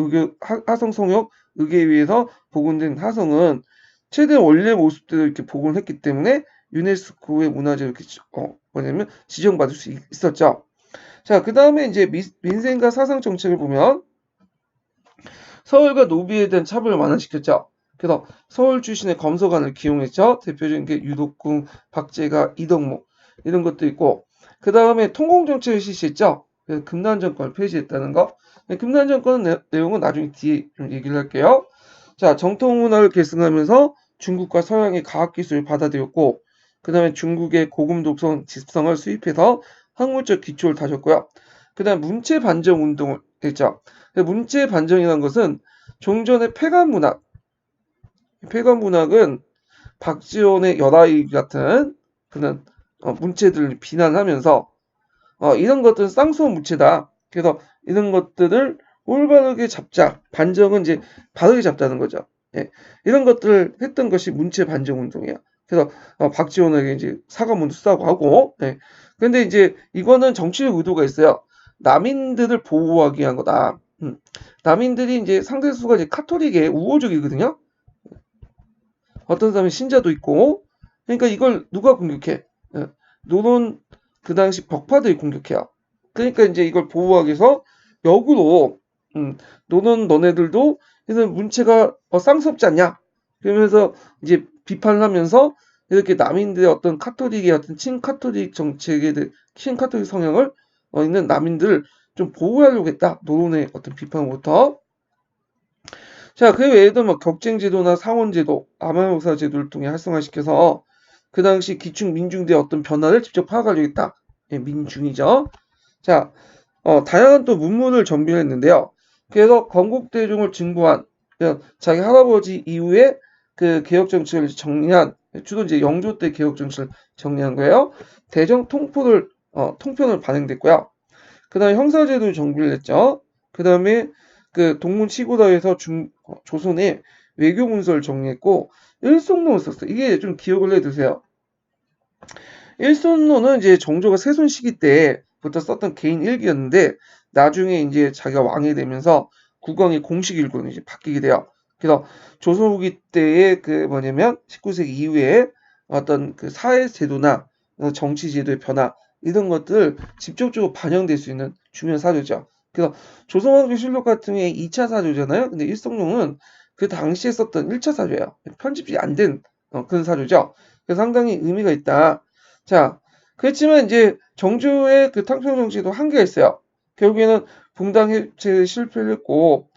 의궤에 의해서 복원된 하성은 최대 원래 모습대로 이렇게 복원을 했기 때문에 유네스코의 문화재로 이렇게 뭐냐면 지정받을 수 있었죠. 자, 그 다음에 이제 민생과 사상 정책을 보면 서울과 노비에 대한 차별을 완화시켰죠. 그래서 서울 출신의 검소관을 기용했죠. 대표적인 게 유독궁, 박제가, 이덕목 이런 것도 있고 그 다음에 통공정책을 실시했죠. 그래서 금난정권을 폐지했다는 거. 금난정권 내용은 나중에 뒤에 좀 얘기를 할게요. 자, 정통문화를 계승하면서 중국과 서양의 과학기술을 받아들였고 그 다음에 중국의 고급 독성 집성을 수입해서 학문적 기초를 다졌고요. 그 다음 문체 반정 운동을 했죠. 문체 반정이라는 것은 종전의 폐관 문학은 박지원의 여라이 같은 그런 문체들을 비난하면서 이런 것들은 쌍수원 문체다. 그래서 이런 것들을 올바르게 잡자. 반정은 이제 바르게 잡자는 거죠. 예. 이런 것들을 했던 것이 문체 반정 운동이야. 그래서 박지원에게 이제 사과문도 쓰라고 하고. 예. 근데 이제 이거는 정치적 의도가 있어요. 남인들을 보호하기 위한 거다. 남인들이 이제 상대수가 이제 카톨릭에 우호적이거든요. 어떤 사람이 신자도 있고. 그러니까 이걸 누가 공격해? 예. 노론 그 당시 벽파들이 공격해요. 그러니까 이제 이걸 보호하기 위해서 역으로 노론 너네들도 이런 문체가 쌍스럽지 않냐? 그러면서 이제 비판을 하면서 이렇게 남인들의 어떤 카톨릭의 어떤 친카톨릭 정책에 대해 친카톨릭 성향을 있는 남인들을 좀 보호하려고 했다. 노론의 어떤 비판으로부터. 자, 그 외에도 뭐 격쟁제도나 상원제도, 암호사제도를 통해 활성화시켜서 그 당시 기충 민중대의 어떤 변화를 직접 파악하려고 했다. 예, 민중이죠. 자, 다양한 또 문물을 정비했는데요. 그래서 건국대중을 증거한 자기 할아버지 이후에 그 개혁 정책을 정리한 주로 이제 영조 때 개혁 정책을 정리한 거예요. 대정 통편을 발행됐고요. 그다음에 형사제도 정비를 했죠. 그다음에 그 동문 치고다에서 조선의 외교 문서를 정리했고 일송론을 썼어요. 이게 좀 기억을 해두세요. 일손론은 이제 정조가 세손 시기 때부터 썼던 개인 일기였는데 나중에 이제 자기가 왕이 되면서 국왕의 공식 일구로 이제 바뀌게 돼요. 그래서 조선 후기 때의 그 뭐냐면 19세기 이후에 어떤 그 사회 제도나 정치 제도의 변화 이런 것들 직접적으로 반영될 수 있는 중요한 사료죠. 그래서 조선왕조실록 같은 게 2차 사료잖아요. 근데 일성록은 그 당시에 썼던 1차 사료예요. 편집이 안 된 그런 사료죠. 그래서 상당히 의미가 있다. 자, 그렇지만 이제 정주의 그 탕평 정치도 한계가 있어요. 결국에는 붕당 해체에 실패를 했고,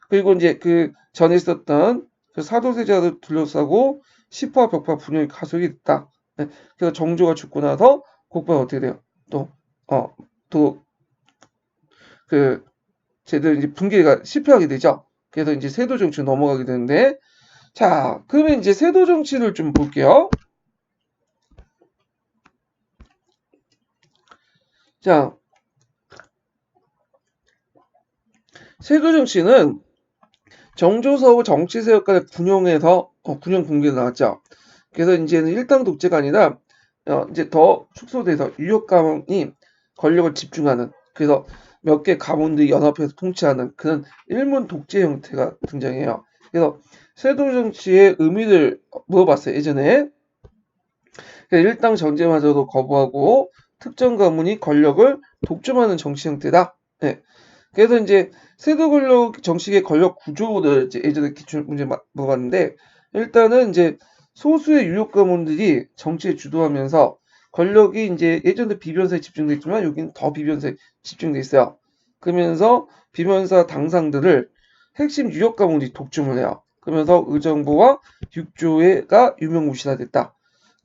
그리고 이제 그 전에 있었던 그 사도세자를 둘러싸고 시파 벽파 분열이 가속이 됐다. 네, 그래서 정조가 죽고 나서 곡파가 어떻게 돼요? 또, 또, 그, 제대로 이제 붕괴가 실패하게 되죠. 그래서 이제 세도 정치로 넘어가게 되는데, 자, 그러면 이제 세도 정치를 좀 볼게요. 자, 세도 정치는 정조서후 정치세력 간의 군용에서 군용 공개가 나왔죠. 그래서 이제는 일당 독재가 아니라 이제 더 축소돼서 유력 가문이 권력을 집중하는, 그래서 몇 개 가문들이 연합해서 통치하는 그런 일문 독재 형태가 등장해요. 그래서 세도 정치의 의미를 물어봤어요, 예전에. 일당 전제마저도 거부하고 특정 가문이 권력을 독점하는 정치 형태다. 네. 그래서 이제 세도 권력 정식의 권력 구조를 이제 예전에 기출 문제 물어봤는데, 일단은 이제 소수의 유력 가문들이 정치에 주도하면서 권력이 이제 예전에 비변사에 집중돼 있지만 여기는 더 비변사에 집중돼 있어요. 그러면서 비변사 당상들을 핵심 유력 가문들이 독점을 해요. 그러면서 의정부와 육조가 유명무실화됐다.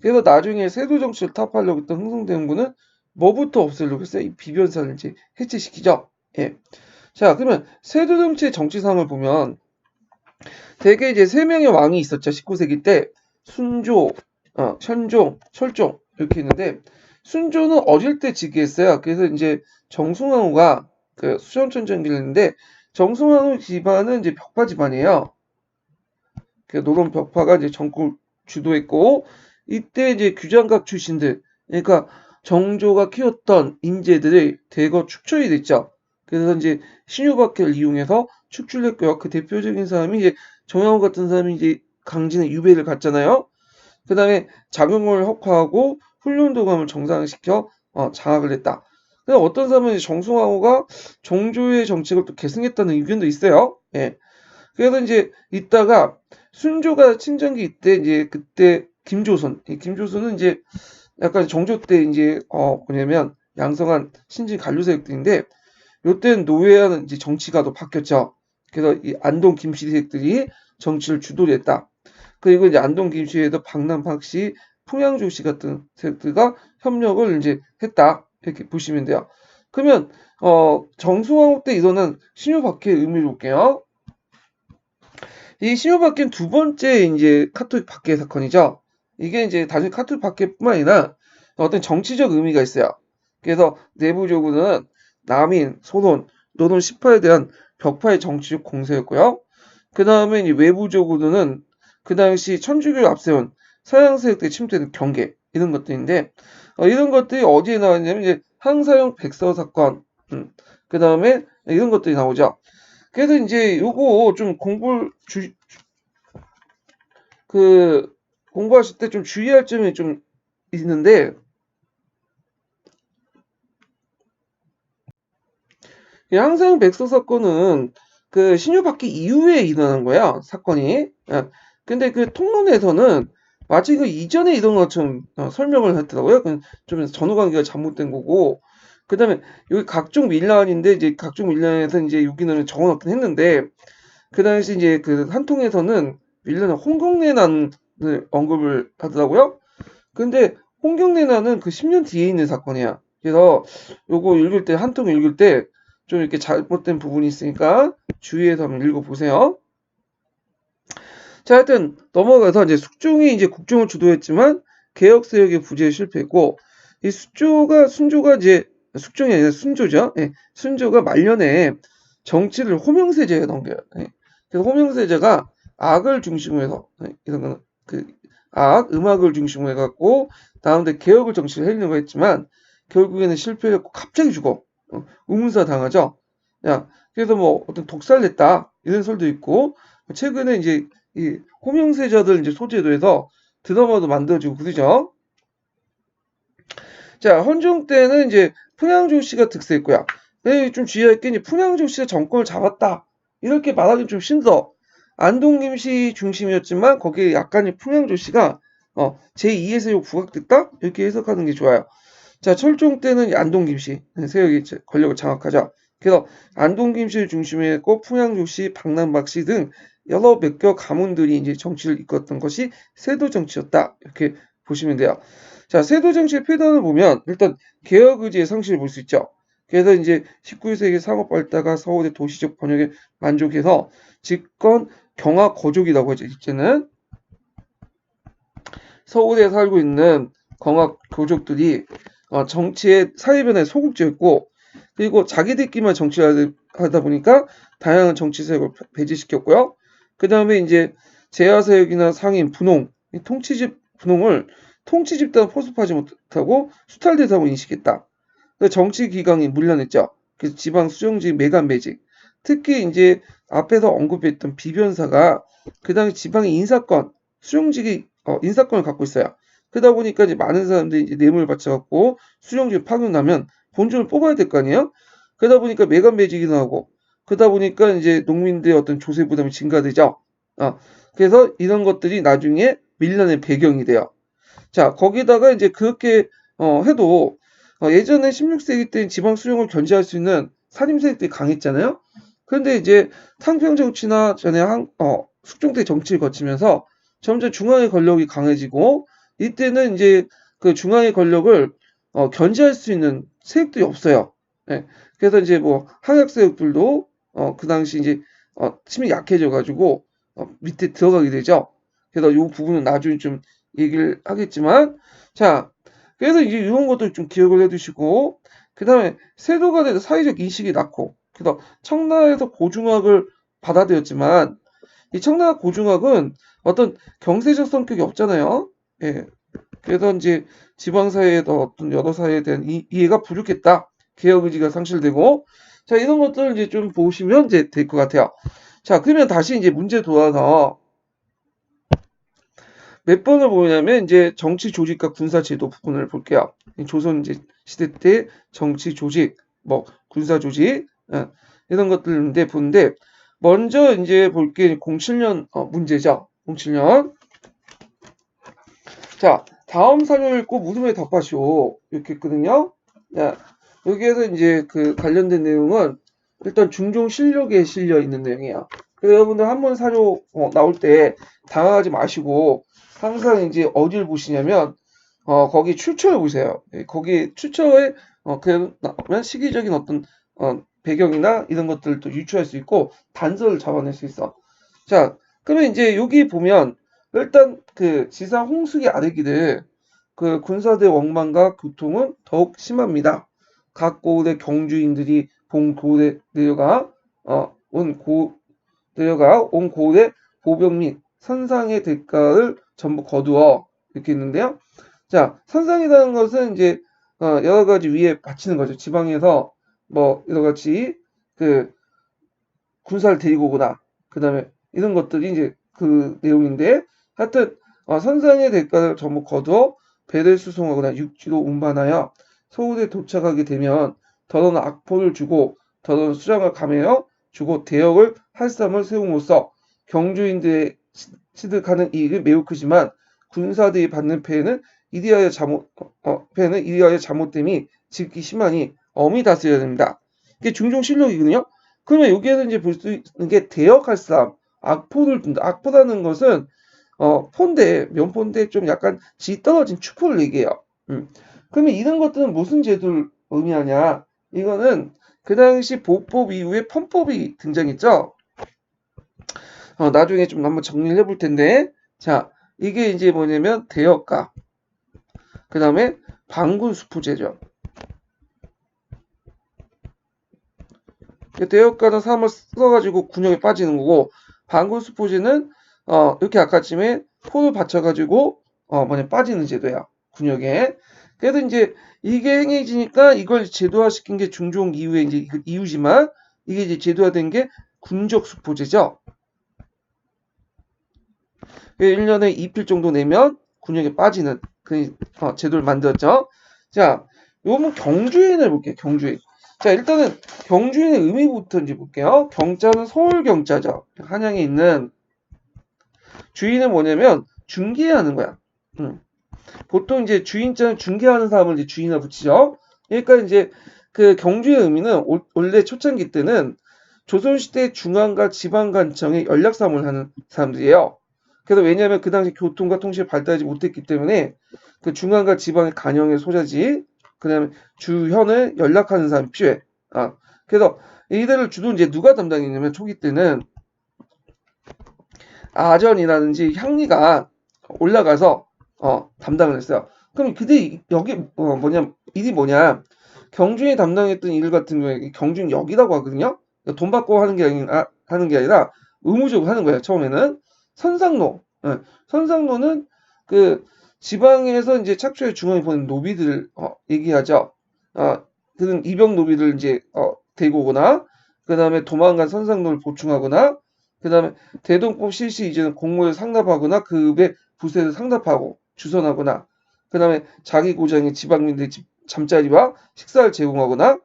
그래서 나중에 세도 정치를 타파하려고 했던 흥성대원군은 뭐부터 없애려고 했어요? 이 비변사를 이제 해체시키죠. 예. 자, 그러면 세도 정치의 정치상을 보면 대개 이제 세 명의 왕이 있었죠. 19세기 때 순조, 현종, 철종 이렇게 있는데, 순조는 어릴 때 즉위했어요. 그래서 이제 정승왕후가 그 수천천정기를 했는데, 정승왕후 집안은 이제 벽파 집안이에요. 그 노론 벽파가 이제 정권을 주도했고, 이때 이제 규장각 출신들, 그러니까 정조가 키웠던 인재들이 대거 축출이 됐죠. 그래서 이제 신유박해를 이용해서 축출했고요. 그 대표적인 사람이 이제 정양호 같은 사람이 이제 강진의 유배를 갔잖아요. 그 다음에 작용을 혁파하고 훈련도감을 정상화시켜 장악을 했다. 근데 어떤 사람은 이제 정승왕후가 정조의 정책을 또 계승했다는 의견도 있어요. 예. 그래서 이제 있다가 순조가 친정기 때 이제 그때 김조선, 이 김조선은 이제 약간 정조 때 이제 뭐냐면 양성한 신진 관료 세력들인데, 요때는 노예하는 이제 정치가도 바뀌었죠. 그래서 이 안동 김씨 세력들이 정치를 주도를 했다. 그리고 이제 안동 김씨에도 박남 박씨, 풍양조 씨 같은 세력들과 협력을 이제 했다. 이렇게 보시면 돼요. 그러면 정승왕후 때 일어난 신유박해의 의미를 볼게요. 이 신효박해는 두 번째 이제 카톨릭 박해 사건이죠. 이게 이제 단순히 카톨릭 박해뿐만 아니라 어떤 정치적 의미가 있어요. 그래서 내부적으로는 남인, 소론, 노론 시파에 대한 벽파의 정치적 공세였고요. 그 다음에 이제 외부적으로는 그 당시 천주교를 앞세운 서양 세력들의 침투된 경계, 이런 것들인데, 이런 것들이 어디에 나왔냐면 이제 항사용 백서 사건, 그 다음에 이런 것들이 나오죠. 그래서 이제 요거 좀 그 공부하실 때 좀 주의할 점이 좀 있는데, 이 항상 백서 사건은 그 신유받기 이후에 일어난 거야, 사건이. 근데 그 통론에서는 마치 그 이전에 일어난 것처럼 설명을 했더라고요. 좀 전후 관계가 잘못된 거고. 그 다음에 여기 각종 밀란인데, 이제 각종 밀란에서 이제 여기는 적어놓긴 했는데, 그 당시 이제 그 한통에서는 밀란의 홍경내난을 언급을 하더라고요. 근데 홍경내난은 그 10년 뒤에 있는 사건이야. 그래서 요거 읽을 때, 한통 읽을 때 좀 이렇게 잘못된 부분이 있으니까 주의해서 한번 읽어보세요. 자, 하여튼 넘어가서 이제 숙종이 이제 국정을 주도했지만 개혁 세력의 부재에 실패했고, 이 순조가 이제 숙종이 아니라 순조죠. 예, 순조가 말년에 정치를 호명세제에 넘겨요. 예. 그래서 호명세제가 악을 중심으로 해서 이런 거는 그 음악을 중심으로 해갖고 다음에 개혁을 정치를 하려고 했지만 결국에는 실패했고 갑자기 죽어. 우문사 당하죠. 야, 그래서 뭐 어떤 독살냈다 이런 설도 있고, 최근에 이제 이 호명세자들 이제 소재로 해서 드라마도 만들어지고 그러죠. 자, 헌종 때는 이제 풍양조 씨가 득세했고요. 좀 주의할 게 이제 풍양조 씨가 정권을 잡았다 이렇게 말하기 좀 힘들어. 안동김 씨 중심이었지만 거기에 약간 풍양조 씨가 제2의 세력 부각됐다 이렇게 해석하는 게 좋아요. 자, 철종 때는 안동김 씨 세력이 권력을 장악하자. 그래서 안동김 씨를 중심으로 했고 풍양조 씨, 박남박 씨 등 여러 몇몇 가문들이 이제 정치를 이끌었던 것이 세도 정치였다. 이렇게 보시면 돼요. 자, 세도 정치의 패턴을 보면 일단 개혁 의지의 상실을 볼 수 있죠. 그래서 이제 19세기 상업 발달과 서울의 도시적 번영에 만족해서 집권 경화 거족이라고 하죠. 이제는 서울에 살고 있는 경화 거족들이 정치의 사회변화의 소극적이었고, 그리고 자기들끼리만 정치를 하다 보니까 다양한 정치 세력을 배제시켰고요. 그 다음에 이제 재하세력이나 상인, 분홍, 분홍을 통치 집단을 포섭하지 못하고 수탈대상으로 인식했다. 정치 기강이 문란했죠. 그래서 지방 수령직 매간 매직, 특히 이제 앞에서 언급했던 비변사가 그 당시 지방의 인사권, 수령직이 인사권을 갖고 있어요. 그러다 보니까 이제 많은 사람들이 이제 뇌물을 바쳐갖고 수령직을 파견하면 본전을 뽑아야 될 거 아니에요? 그러다 보니까 매간 매직이 나오고, 그러다 보니까 이제 농민들의 어떤 조세 부담이 증가되죠. 그래서 이런 것들이 나중에 밀란의 배경이 돼요. 자, 거기다가 이제 그렇게 해도 예전에 16세기 때 지방 수령을 견제할 수 있는 산림 세력들이 강했잖아요. 그런데 이제 탕평 정치나 전에 숙종 때 정치를 거치면서 점점 중앙의 권력이 강해지고, 이때는 이제 그 중앙의 권력을 견제할 수 있는 세력들이 없어요. 예. 그래서 이제 뭐 하락 세력들도 그 당시 이제 힘이 약해져 가지고 밑에 들어가게 되죠. 그래서 이 부분은 나중에 좀 얘기를 하겠지만, 자, 그래서 이제 이런 것도 좀 기억을 해두시고, 그 다음에 세도가 돼서 사회적 인식이 낮고, 그래서 청나라에서 고중학을 받아들였지만, 이 청나라 고중학은 어떤 경세적 성격이 없잖아요. 예. 그래서 이제 지방사회의 어떤 여러 사회에 대한 이해가 부족했다. 개혁 의지가 상실되고, 자, 이런 것들을 이제 좀 보시면 이제 될 것 같아요. 자, 그러면 다시 이제 문제 돌아서 몇 번을 보냐면 이제 정치 조직과 군사 제도 부분을 볼게요. 조선 이제 시대 때 정치 조직, 뭐 군사 조직 이런 것들인데 보는데, 먼저 이제 볼 게 07년 문제죠. 07년. 자, 다음 사료 읽고 물음에 답하시오. 이렇게 했거든요. 자, 여기에서 이제 그 관련된 내용은 일단 중종 실력에 실려 있는 내용이에요. 그래서 여러분들 한번 사료 나올 때 당황하지 마시고 항상 이제 어디를 보시냐면 거기 출처를 보세요. 거기 출처에 그 나오면 시기적인 어떤 배경이나 이런 것들도 유추할 수 있고 단서를 잡아낼 수 있어. 자, 그러면 이제 여기 보면 일단 그 지상 홍수기 아래기를 그 군사대 원망과 교통은 더욱 심합니다. 각 고을의 경주인들이 본 고을에 내려가 온 고을의 보병 및 선상의 대가를 전부 거두어 이렇게 있는데요. 자, 선상이라는 것은 이제 여러 가지 위에 바치는 거죠. 지방에서 뭐 여러 가지 그 군사를 데리고 오거나 그다음에 이런 것들이 이제 그 내용인데, 하여튼 선상의 대가를 전부 거두어 배를 수송하거나 육지로 운반하여 서울에 도착하게 되면 더러운 악포를 주고 더러운 수장을 감하여 주고 대역을 할삼을 세움으로써 경주인들의 취득하는 이익은 매우 크지만 군사들이 받는 폐해는 이리하여 잘못됨이 지극히 심하니 엄히 다스려야 됩니다. 이게 중종실록이거든요. 그러면 여기에서 이제 볼 수 있는 게 대역할 싸움, 악포를 둔다. 악포라는 것은 포인데 면포인데 좀 약간 지 떨어진 추포를 얘기해요. 그러면 이런 것들은 무슨 제도를 의미하냐? 이거는 그 당시 보법 이후에 편법이 등장했죠. 나중에 좀 한번 정리를 해볼 텐데, 자, 이게 이제 뭐냐면 대역가, 그 다음에 방군수포제죠. 대역가는 사람을 써가지고 군역에 빠지는 거고, 방군수포제는 이렇게 아까쯤에 포를 받쳐가지고 빠지는 제도야, 군역에. 그래도 이제 이게 행해지니까 이걸 제도화시킨 게 중종 이후에 이제 이유지만, 이게 이제 제도화된 게 군적수포제죠. 1년에 2필 정도 내면 군역에 빠지는 그 제도를 만들었죠. 자, 요번 경주인을 볼게요. 경주인. 자, 일단은 경주인의 의미부터 이제 볼게요. 경자는 서울 경자죠. 한양에 있는. 주인은 뭐냐면 중개하는 거야. 보통 이제 주인자는 중개하는 사람을 이제 주인을 붙이죠. 그러니까 이제 그 경주의 의미는 원래 초창기 때는 조선시대 중앙과 지방간청의 연락사무를 하는 사람들이에요. 그래서 왜냐하면 그 당시 교통과 통신이 발달하지 못했기 때문에 그 중앙과 지방의 간영의 소자지, 그다음에 주현을 연락하는 사람이 필요해. 그래서 이들을 주로 이제 누가 담당했냐면 초기 때는 아전이라든지 향리가 올라가서 담당을 했어요. 그럼 근데 여기 일이 뭐냐? 경중이 담당했던 일 같은 경우에 경중역이라고 하거든요. 그러니까 돈 받고 하는 게 아니라 의무적으로 하는 거예요. 처음에는 선상로. 예, 선상로는 그 지방에서 이제 착초해 중앙에 보낸 노비들 얘기하죠. 그는 이병 노비를 이제 데리고 오거나 그다음에 도망간 선상로를 보충하거나 그다음에 대동법 실시 이전에 공모에 상납하거나 그 외 부세를 상납하고 주선하거나 그다음에 자기 고장의 지방민들 잠자리와 식사를 제공하거나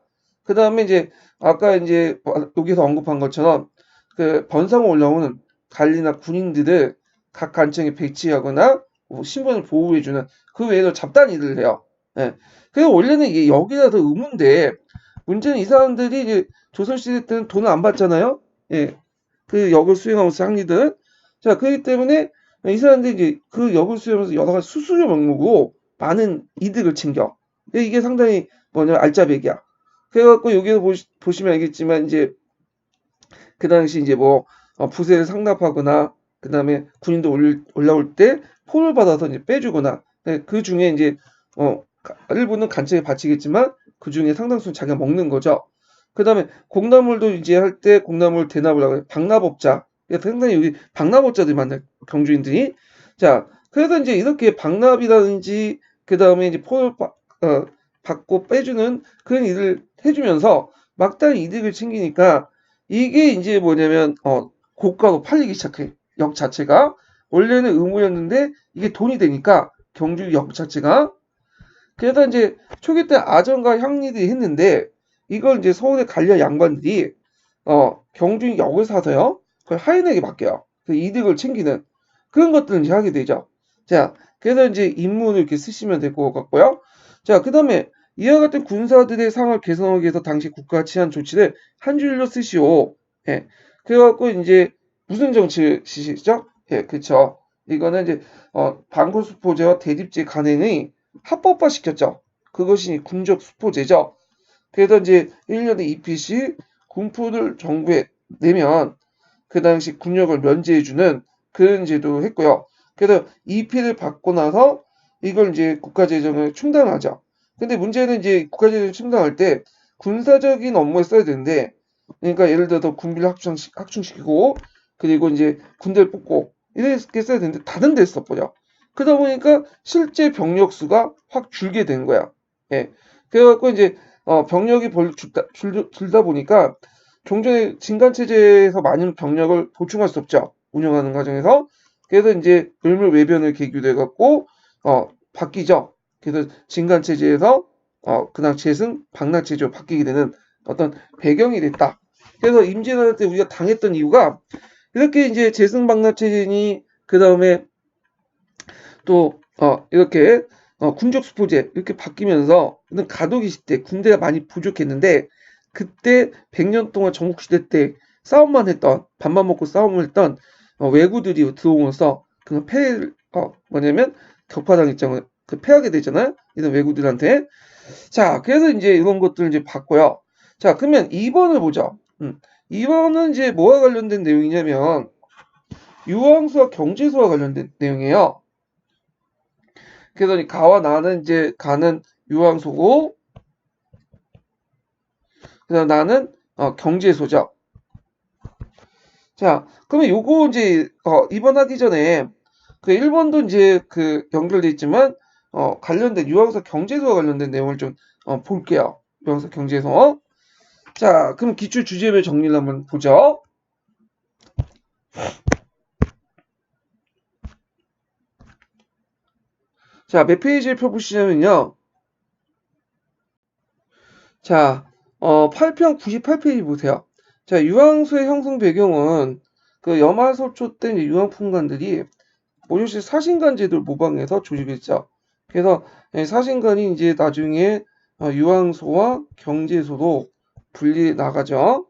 그다음에 이제 아까 이제 여기서 언급한 것처럼 그 번상으로 올라오는 관리나 군인들을 각 간청에 배치하거나 신분을 보호해주는 그 외에도 잡다한 일을 해요. 예. 그래서 원래는 이게 여기가 더 의무인데 문제는 이 사람들이 이제 조선시대 때는 돈을 안 받잖아요. 예. 그 역을 수행하면서 향리들. 자, 그렇기 때문에 이 사람들이 이제 그 역을 수행하면서 여러 가지 수수료 명목으로 많은 이득을 챙겨. 이게 상당히 알짜배기야. 그래갖고 여기서 보시면 알겠지만 이제 그 당시 이제 부세를 상납하거나 그 다음에 군인도 올라올 때 포를 받아서 이제 빼주거나 그 중에 이제 일부는 간첩에 바치겠지만 그 중에 상당수는 자기가 먹는 거죠. 그 다음에 공나물도 이제 할 때 공나물 대납을 하고 박납업자 상당히 여기 박납업자들이 많아요. 경주인들이. 자, 그래서 이제 이렇게 박납이라든지 그 다음에 이제 포를 받고 빼주는 그런 일을 해주면서 막다른 이득을 챙기니까 이게 이제 뭐냐면 고가로 팔리기 시작해. 역 자체가 원래는 의무였는데 이게 돈이 되니까 경주역 자체가 그래서 이제 초기 때 아전과 향리들이 했는데 이걸 이제 서울의 관련 양반들이 경주역을 사서요 그걸 하인에게 맡겨요. 그 이득을 챙기는 그런 것들을 이제 하게 되죠. 자, 그래서 이제 입문을 이렇게 쓰시면 될 것 같고요. 자, 그 다음에 이와 같은 군사들의 상을 개선하기 위해서 당시 국가가 취한 조치를 한 줄로 쓰시오. 예. 그래갖고 이제 무슨 정치시죠? 예, 그쵸. 이거는 이제 방골수포제와 대립제 간행의 합법화 시켰죠. 그것이 군적 수포제죠. 그래서 이제 1년에 2피씩 군포를 정부에 내면 그 당시 군역을 면제해주는 그런 제도 했고요. 그래서 2피를 받고 나서 이걸 이제 국가재정을 충당하죠. 근데 문제는 이제 국가재정 충당할 때 군사적인 업무에 써야 되는데, 그러니까 예를 들어서 군비를 확충시키고, 그리고 이제 군대를 뽑고, 이렇게 써야 되는데 다른 데 써버려. 그러다 보니까 실제 병력 수가 확 줄게 된 거야. 예. 그래갖고 이제 병력이 줄다 보니까 종전의 진간체제에서 많은 병력을 보충할 수 없죠. 운영하는 과정에서. 그래서 이제 을물외변을 계기로 해갖고 바뀌죠. 그래서 진간체제에서 그냥 재승 방나체제로 바뀌게 되는 어떤 배경이 됐다. 그래서 임진왜란 때 우리가 당했던 이유가 이렇게 이제 재승 방나체제니 그 다음에 또 이렇게 군적 수포제 이렇게 바뀌면서 가도기 시대 군대가 많이 부족했는데 그때 100년 동안 전국시대 때 싸움만 했던 밥만 먹고 싸움을 했던 왜구들이 들어오면서 그 패를 뭐냐면 격파당했잖아요. 그 패하게 되잖아요. 이런 왜구들한테. 자, 그래서 이제 이런 것들을 이제 봤고요. 자, 그러면 2번을 보죠. 2번은 이제 뭐와 관련된 내용이냐면 유황수와 경제수와 관련된 내용이에요. 그래서 이 가와 나는 이제 가는 유황소고 그다음 나는 경제소죠. 자, 그러면 요거 이제 이번 하기 전에 그 1번도 이제 그 연결돼 있지만 관련된 유황소 경제소와 관련된 내용을 좀 볼게요. 유황소 경제소. 자, 그럼 기출 주제별 정리를 한번 보죠. 자, 몇 페이지를 펴보시냐면요. 자, 8편 98페이지 보세요. 자, 유황수의 형성 배경은 그 여마소초 때 유황풍관들이 모조씨 사신관 제도를 모방해서 조직했죠. 그래서 사신관이 이제 나중에 유황소와 경제소로 분리 나가죠.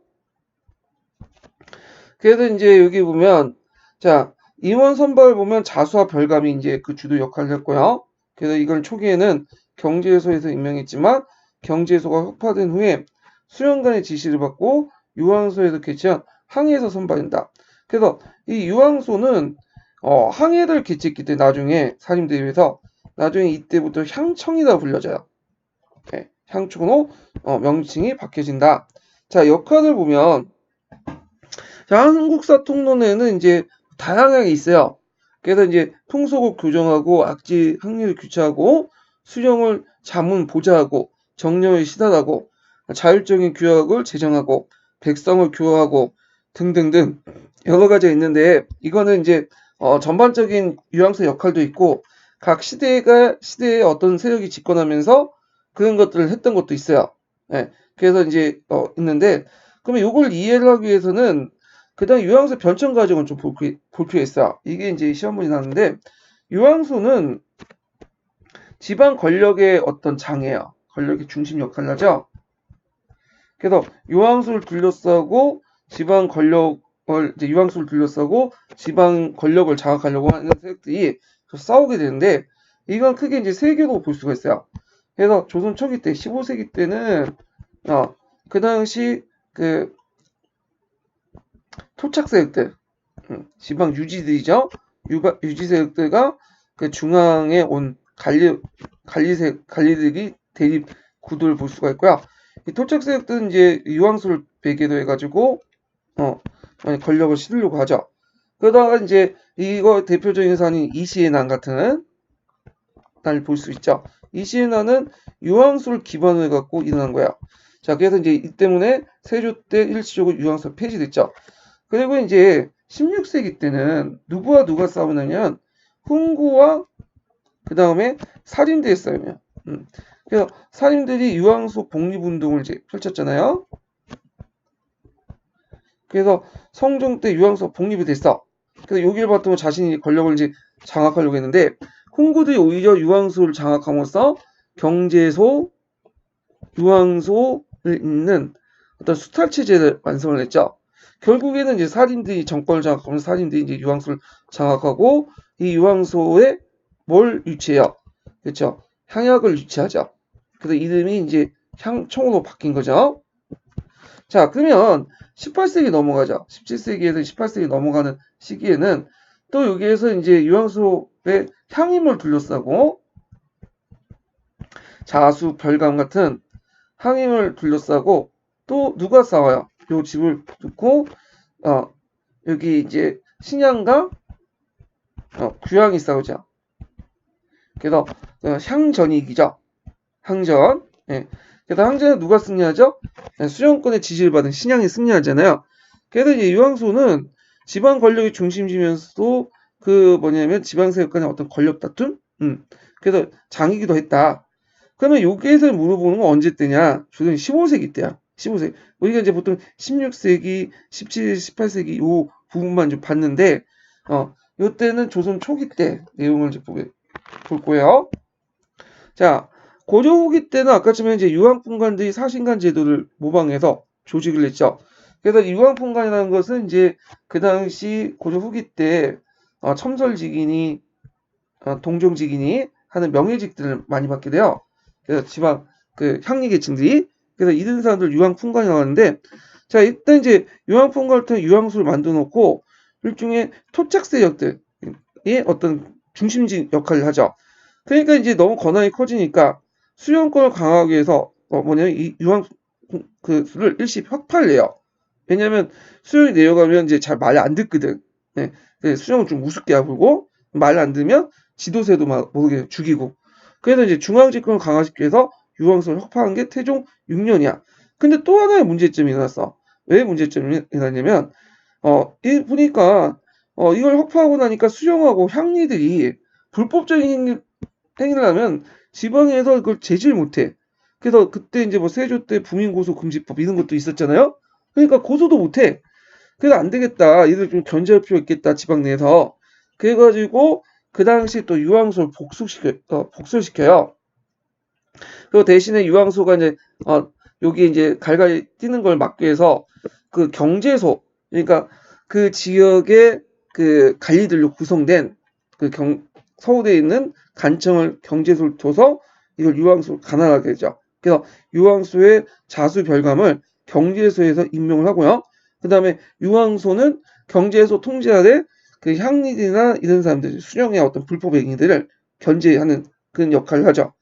그래서 이제 여기 보면 자, 임원 선발 보면 자수와 별감이 이제 그 주도 역할을 했고요. 그래서 이걸 초기에는 경제소에서 임명했지만 경제소가 흑파된 후에 수령관의 지시를 받고 유황소에서 개최한 항의에서 선발한다. 그래서 이 유황소는 항해를 개최했기 때문에 나중에 사림대에 의해서 나중에 이때부터 향청이라 불려져요. 네, 향초로 명칭이 바뀌어진다. 자, 역할을 보면 자, 한국사 통론에는 이제 다양하게 있어요. 그래서 이제 풍속을 교정하고 악지 확률을 규칙하고 수령을 자문 보좌하고 정령을 시달하고 자율적인 규약을 제정하고 백성을 교화하고 등등등 여러 가지가 있는데 이거는 이제 전반적인 유황소 역할도 있고 각 시대에 어떤 세력이 집권하면서 그런 것들을 했던 것도 있어요. 예, 그래서 이제 있는데 그러면 이걸 이해를 하기 위해서는 그다음 유황소 변천 과정을 좀 볼 필요가 있어요. 이게 이제 시험 문제 나는데 유황소는 지방 권력의 어떤 장애예요. 권력의 중심 역할을 하죠. 그래서 유황소를 둘러싸고 지방 권력을 이제 유황소를 둘러싸고 지방 권력을 장악하려고 하는 세력들이 싸우게 되는데 이건 크게 이제 세 개로 볼 수가 있어요. 그래서 조선 초기 때 15세기 때는 그 당시 그 토착 세력들 지방 유지들이죠. 유지 세력들과 그 중앙에 온 관리들이 대립 구도를 볼 수가 있고요. 이 토착 세력들은 이제 유황소를 배계로 해가지고 권력을 싣으려고 하죠. 그러다가 이제 이거 대표적인 사안이 이시에난 같은 날 볼 수 있죠. 이시에난은 유황소를 기반으로 해갖고 일어난 거야. 자, 그래서 이제 이 때문에 세조 때 일시적으로 유황소 폐지됐죠. 그리고 이제 16세기 때는 누구와 누가 싸우느냐면 훈구와 그 다음에 살인대의 싸움이야. 그래서 살인들이 유황소 독립운동을 이제 펼쳤잖아요. 그래서 성종 때 유황소 독립이 됐어. 그래서 여기를 바탕으로 자신이 권력을 이제 장악하려고 했는데 훈구들이 오히려 유황소를 장악함으로써 경제소, 유황소를 잇는 어떤 수탈 체제를 완성을 했죠. 결국에는 이제 살인들이 정권을 장악하면서 살인들이 이제 유황소를 장악하고 이 유황소에 뭘 유치해요? 그렇죠? 향약을 유치하죠. 그래서 이름이 이제 향총으로 바뀐 거죠. 자, 그러면 18세기 넘어가죠. 17세기에서 18세기 넘어가는 시기에는 또 여기에서 이제 유황소의 향임을 둘러싸고 자수, 별감 같은 향임을 둘러싸고 또 누가 싸워요? 요 집을 듣고 여기 이제 신양과 규양이 싸우죠. 그래서 향전이기죠. 항전. 예. 그래서 항전은 누가 승리하죠? 수령권의 지지를 받은 신양이 승리하잖아요. 그래서 이제 유황소는 지방 권력의 중심지면서도 그 뭐냐면 지방 세력 간의 어떤 권력 다툼? 그래서 장이기도 했다. 그러면 여기에서 물어보는 건 언제 때냐? 조선 15세기 때야. 15세기. 우리가 이제 보통 16세기, 17, 18세기 요 부분만 좀 봤는데 요때는 조선 초기 때 내용을 이제 볼 거예요. 자, 고조 후기 때는 아까처럼 이제 유황풍관들이 사신관 제도를 모방해서 조직을 했죠. 그래서 유황풍관이라는 것은 이제 그 당시 고조 후기 때 첨설직인이 동정직인이 하는 명예직들을 많이 받게 돼요. 그래서 지방 그 향리 계층들이 그래서 이런 사람들 유황풍관이라고 하는데 자 일단 이제 유황풍관을 통해 유황수를 만들어 놓고 일종의 토착 세력들이 어떤 중심지 역할을 하죠. 그러니까 이제 너무 권한이 커지니까 수용권을 강화하기 위해서 뭐냐면 이 유황 그 수를 일시 혁파를 해요. 왜냐하면 수용이 내려가면 이제 잘 말 안 듣거든. 네. 수용을 좀 우습게 하고 말 안 들으면 지도세도 막 모르게 죽이고. 그래서 이제 중앙집권을 강화시키기 위해서 유황선을 혁파한 게 태종 6년이야. 근데 또 하나의 문제점이 일어났어. 왜 문제점이 일어났냐면 보니까 이걸 혁파하고 나니까 수령하고 향리들이 불법적인 행위를 하면 지방에서 그걸 제지를 못해. 그래서 그때 이제 뭐 세조 때 부민고소 금지법 이런 것도 있었잖아요. 그러니까 고소도 못해. 그래서 안 되겠다. 이들 좀 견제할 필요 있겠다. 지방 내에서. 그래가지고 그 당시 또 유황소를 복수시켜요. 그리고 대신에 유황소가 이제 여기 이제 갈갈이 뛰는 걸 막기 위해서 그 경제소 그러니까 그 지역의 그 관리들로 구성된 그 서울에 있는 간청을 경제소를 둬서 이걸 유황소를 관할하게 되죠. 그래서 유황소의 자수 별감을 경제소에서 임명을 하고요. 그 다음에 유황소는 경제에서 통제 아래 그 향리들이나 이런 사람들, 수령의 어떤 불법 행위들을 견제하는 그런 역할을 하죠.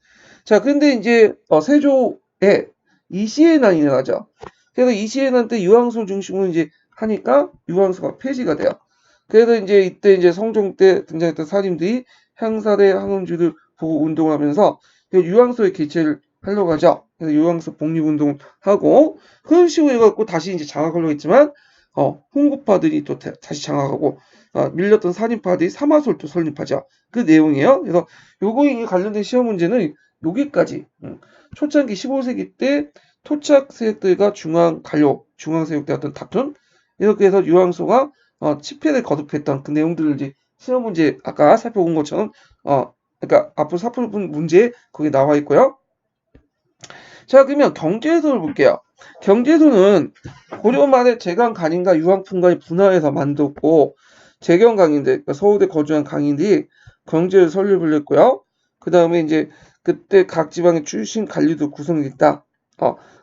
자, 근데 이제 세조에 이시해난이 일어나죠. 그래서 이시해난 때 유황술 중심으로 이제 하니까 유황수가 폐지가 돼요. 그래서 이제 이때 이제 성종 때 등장했던 사림들이 향사대 항원주를 보고 운동하면서 유황소의 개최를 하려고 하죠. 그래서 유황소 복립운동을 하고 그런 식으로 해갖고 다시 이제 장악하려고 했지만 홍구파들이 또 다시 장악하고 밀렸던 살인파들이 사마솔 또 설립하죠. 그 내용이에요. 그래서 요거에 관련된 시험 문제는 여기까지 초창기 15세기 때 토착 세력들과 중앙 관료, 중앙 세력들 어떤 다툼 이렇게 해서 유황소가 치패를 거듭했던 그 내용들을 이제 시험 문제 아까 살펴본 것처럼 그러니까 앞으로 살펴본 문제에 거기 나와 있고요. 자, 그러면 경제도를 볼게요. 경제도는 고려 말에 제강 간인과 유황풍과의 분화해서 만들었고 재경 강인들, 그러니까 서울에 거주한 강인들이 경제를 설립을 했고요. 그 다음에 이제 그때 각 지방의 출신 관리도 구성됐다.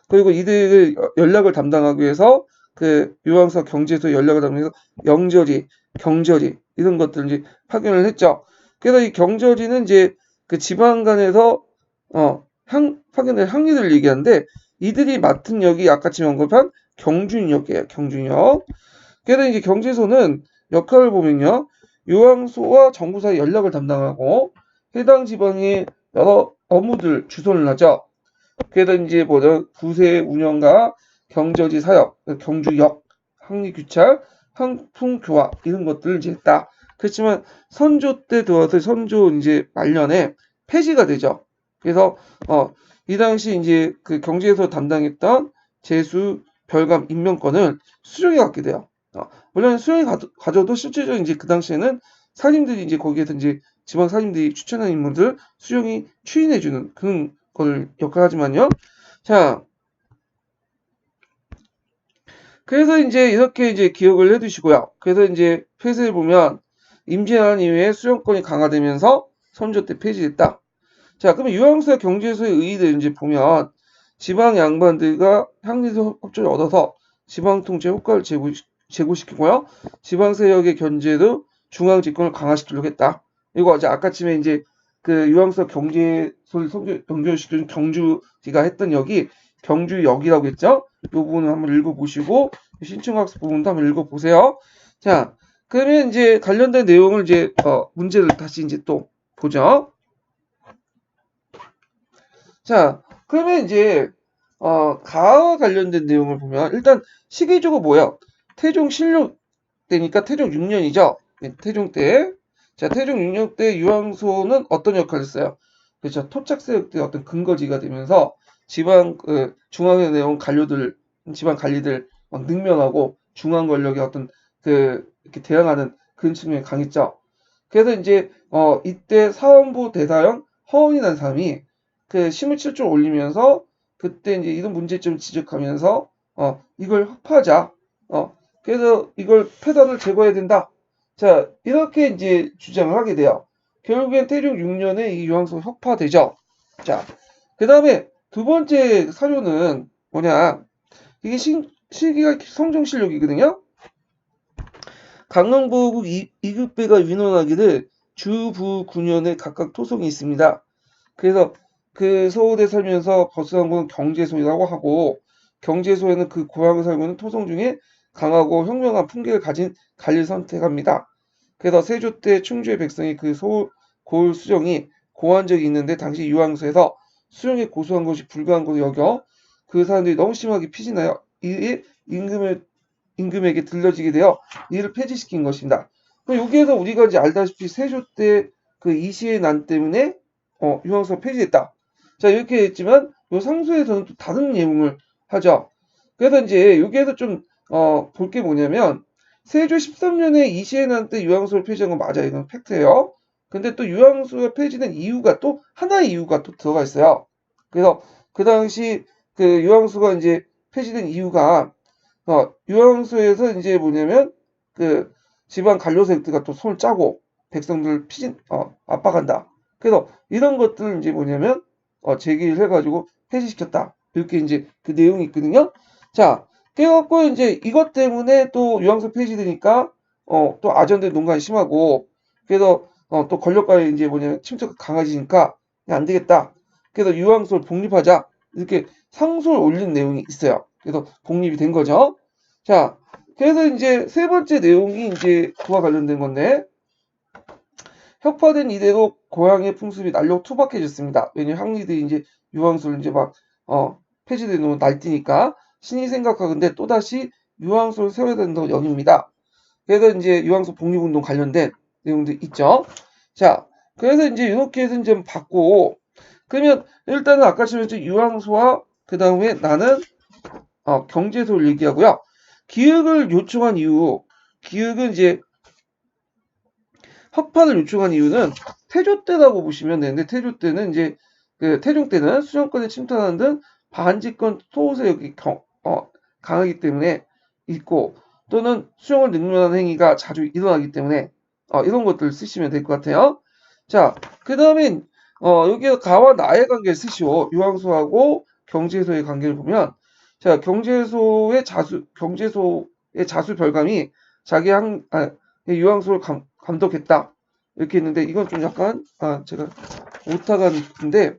그리고 이들을 연락을 담당하기 위해서 그 유황서 경제소 연락을 담당해서 영절이, 경절이 이런 것들을 이제 파견을 했죠. 그래서 이 경절이는 이제 그 지방 간에서 파견된 항리들을 얘기하는데 이들이 맡은 역이 아까 지금 언급한 경준역이에요. 경준역. 그래서 이제 경제소는 역할을 보면요. 유황소와 정부 사이 연락을 담당하고 해당 지방의 여러 업무들 주선을 하죠. 그래서 이제 뭐죠? 구세 운영과 경저지 사역, 경주역, 항리규찰, 항풍교화 이런 것들을 이제 했다. 그렇지만 선조 때 들어와서 선조 이제 말년에 폐지가 되죠. 그래서 이 당시 이제 그 경제에서 담당했던 제수, 별감, 임명권을 수령이 갖게 돼요. 물론 수령이 가져도 실제적으로 이제 그 당시에는 사림들이 이제 거기에서 이제 지방 사림들이 추천한 인물들 수령이 추인해주는 그런 걸 역할하지만요. 자, 그래서 이제 이렇게 이제 기억을 해두시고요. 그래서 이제 폐쇄를 보면 임진왜란 이후에 수령권이 강화되면서 선조 때 폐지됐다. 자, 그러면 유황수와 경제소의 의의를 이제 보면 지방 양반들과 향리들 협조를 얻어서 지방 통치 효과를 제고시키고요. 지방 세력의 견제도 중앙 집권을 강화시키려고 했다. 이거 이제 아까쯤에 이제 그 유황수와 경제소를 연결시켜준 경주지가 했던 역이 경주역이라고 했죠. 이 부분을 한번 읽어보시고 신청학습 부분도 한번 읽어보세요. 자, 그러면 이제 관련된 내용을 이제 문제를 다시 이제 또 보죠. 자, 그러면 이제 가와 관련된 내용을 보면 일단 시기적으로 뭐야? 태종 신료 때니까 태종 6년이죠. 태종 때. 자, 태종 6년 때 유황소는 어떤 역할을 했어요? 그렇죠. 토착 세력들의 어떤 근거지가 되면서 지방 중앙에 내온 관료들, 지방 관리들 막 능멸하고 중앙 권력의 어떤 이렇게 대항하는 그런 측면이 강했죠. 그래서 이제 이때 사원부 대사형 허원이라는 사람이 그 심을 7조 올리면서 그때 이제 이런 문제점을 지적하면서 이걸 흡하자. 그래서 이걸 폐단을 제거해야 된다. 자, 이렇게 이제 주장을 하게 돼요. 결국엔 태종 6년에 이 유황소 혁파되죠. 자, 그 다음에 두 번째 사료는 뭐냐. 이게 실기가 성종실록이거든요. 강릉부국 이급배가 위논하기를 주부 9년에 각각 토속이 있습니다. 그래서 그 서울에 살면서 버스한 건 경제소이라고 하고 경제소에는 그 고향에 살고 있는 토성 중에 강하고 혁명한 풍계를 가진 관리를 선택합니다. 그래서 세조 때 충주의 백성이 그 서울 고을 수령이 고한 적이 있는데 당시 유황소에서 수령에 고소한 것이 불가한 것으로 여겨 그 사람들이 너무 심하게 피신하여 이에 임금에게 들려지게 되어 이를 폐지시킨 것입니다. 여기에서 우리가 이제 알다시피 세조 때 그 이시의 난 때문에 유황소가 폐지됐다. 자, 이렇게 했지만 요 상수에서는 또 다른 내용을 하죠. 그래서 이제 여기에서 좀 볼 게 뭐냐면 세조 13년에 이시의 난 때 유황소를 폐지한 건 맞아요. 이건 팩트예요. 근데 또 유황소가 폐지된 이유가 또 하나의 이유가 또 들어가 있어요. 그래서 그 당시 그 유황소가 이제 폐지된 이유가 유황소에서 이제 뭐냐면 그 지방 관료세력들과 또 손을 짜고 백성들 압박한다. 그래서 이런 것들을 이제 뭐냐면 제기를 해가지고 폐지시켰다. 이렇게 이제 그 내용이 있거든요. 자, 그래갖고 이제 이것 때문에 또 유황소 폐지되니까 또 아전대 농간이 심하고, 그래서 또 권력과의 이제 뭐냐면 침투가 강해지니까 안 되겠다. 그래서 유황소를 복립하자. 이렇게 상소를 올린 내용이 있어요. 그래서 복립이 된 거죠. 자, 그래서 이제 세 번째 내용이 이제 그와 관련된 건데, 혁파된 이대로 고향의 풍습이 날로 투박해졌습니다. 왜냐면 항리들이 이제 유황소를 이제 막 폐지돼 놓으면 날뛰니까 신이 생각하건대 또다시 유황소를 세워야 된다고 여깁니다. 그래서 이제 유황소 복립운동 관련된 내용도 있죠. 자, 그래서 이제 이렇게 해서 이제 받고, 그러면 일단은 아까처럼 유황소와 그 다음에 나는 경제소를 얘기하고요. 기획을 요청한 이유, 기획은 이제 혁파를 요청한 이유는 태조 때라고 보시면 되는데, 태조 때는 이제 그 태종 때는 수정권에 침탈하는 등 반지권 토호세력이 강하기 때문에 있고, 또는 수정을 능멸하는 행위가 자주 일어나기 때문에 이런 것들을 쓰시면 될 것 같아요. 자, 그 다음에 여기 가와 나의 관계를 쓰시오. 유황소하고 경제소의 관계를 보면, 자, 경제소의 자수 별감이 자기 유황소를 감독했다. 이렇게 했는데, 이건 좀 약간, 제가 오타가 있는데,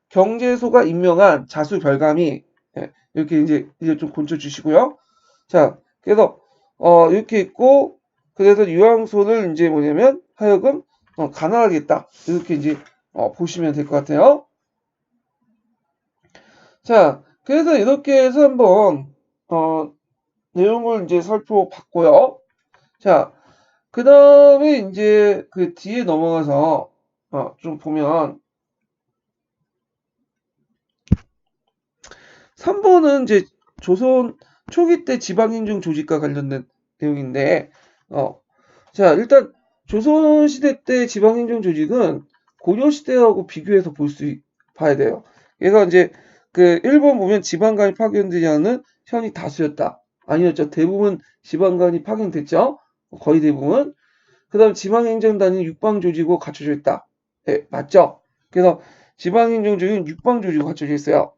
경제소가 임명한 자수 별감이, 이렇게 이제 좀 고쳐주시고요. 자, 그래서, 이렇게 있고, 그래서 유황소를 이제 뭐냐면, 하여금, 가난하게 했다. 이렇게 이제, 보시면 될 것 같아요. 자, 그래서 이렇게 해서 한번, 내용을 이제 살펴봤고요. 자, 그 다음에 이제 그 뒤에 넘어가서 좀 보면 3번은 이제 조선 초기 때 지방행정 조직과 관련된 내용인데 자, 일단 조선 시대 때 지방행정 조직은 고려 시대하고 비교해서 봐야 돼요. 그래서 이제 그 1번 보면 지방간이 파견되지 않은 현이 다수였다. 아니었죠. 대부분 지방간이 파견됐죠. 거의 대부분. 그다음 지방행정단은 육방조직으로 갖춰져 있다. 네, 맞죠? 그래서 지방행정조직은 육방조직으로 갖춰져 있어요.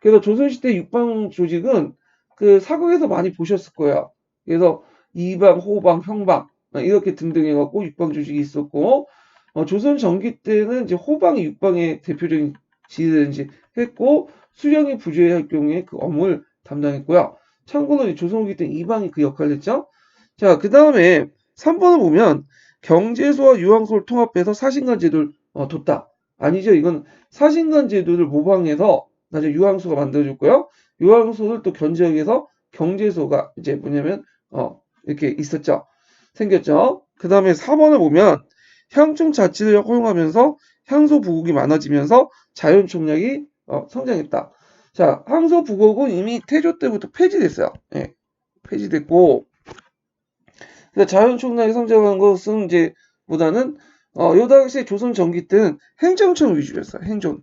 그래서 조선시대 육방조직은 그 사극에서 많이 보셨을 거예요. 그래서 이방, 호방, 형방 이렇게 등등 해갖고 육방조직이 있었고 조선 전기 때는 이제 호방이 육방의 대표적인 지휘를 했고 수령이 부재할 경우에 그 업무를 담당했고요. 참고로 조선 후기 때는 이방이 그 역할을 했죠. 자, 그 다음에 3번을 보면 경제소와 유황소를 통합해서 사신관 제도를 뒀다. 아니죠. 이건 사신관 제도를 모방해서 나중에 유황소가 만들어졌고요. 유황소를 또 견제하기 위해서 경제소가 이제 뭐냐면 이렇게 있었죠. 생겼죠. 그 다음에 4번을 보면 향충 자치를 허용하면서 향소 부국이 많아지면서 자연 총량이 성장했다. 자, 향소 부국은 이미 태조 때부터 폐지됐어요. 예, 폐지됐고 그러니까 자연 총량이 성장한 것은 이제 보다는 요 당시에 조선 전기 때는 행정청 위주였어요. 행정.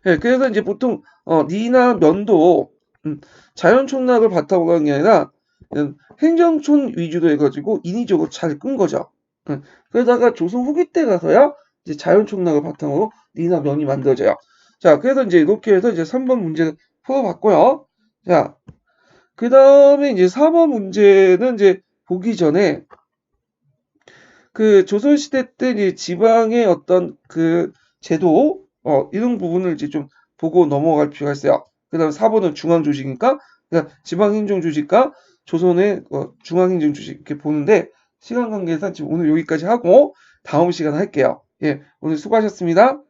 예, 그래서 이제 보통 니나 면도 자연 총량을 바탕으로 한 게 아니라 행정촌 위주로 해가지고 인위적으로 잘 끈 거죠. 그러다가 조선 후기 때 가서야 이제 자연 총량을 바탕으로 니나 면이 만들어져요. 자, 그래서 이제 이렇게 해서 이제 3번 문제를 풀어봤고요. 자, 그 다음에 이제 4번 문제는 이제 보기 전에 그 조선시대 때 이제 지방의 어떤 그 제도, 이런 부분을 이제 좀 보고 넘어갈 필요가 있어요. 그 다음에 4번은 중앙조직이니까, 그러니까 지방행정조직과 조선의 중앙행정조직 이렇게 보는데, 시간 관계상 지금 오늘 여기까지 하고, 다음 시간에 할게요. 예, 오늘 수고하셨습니다.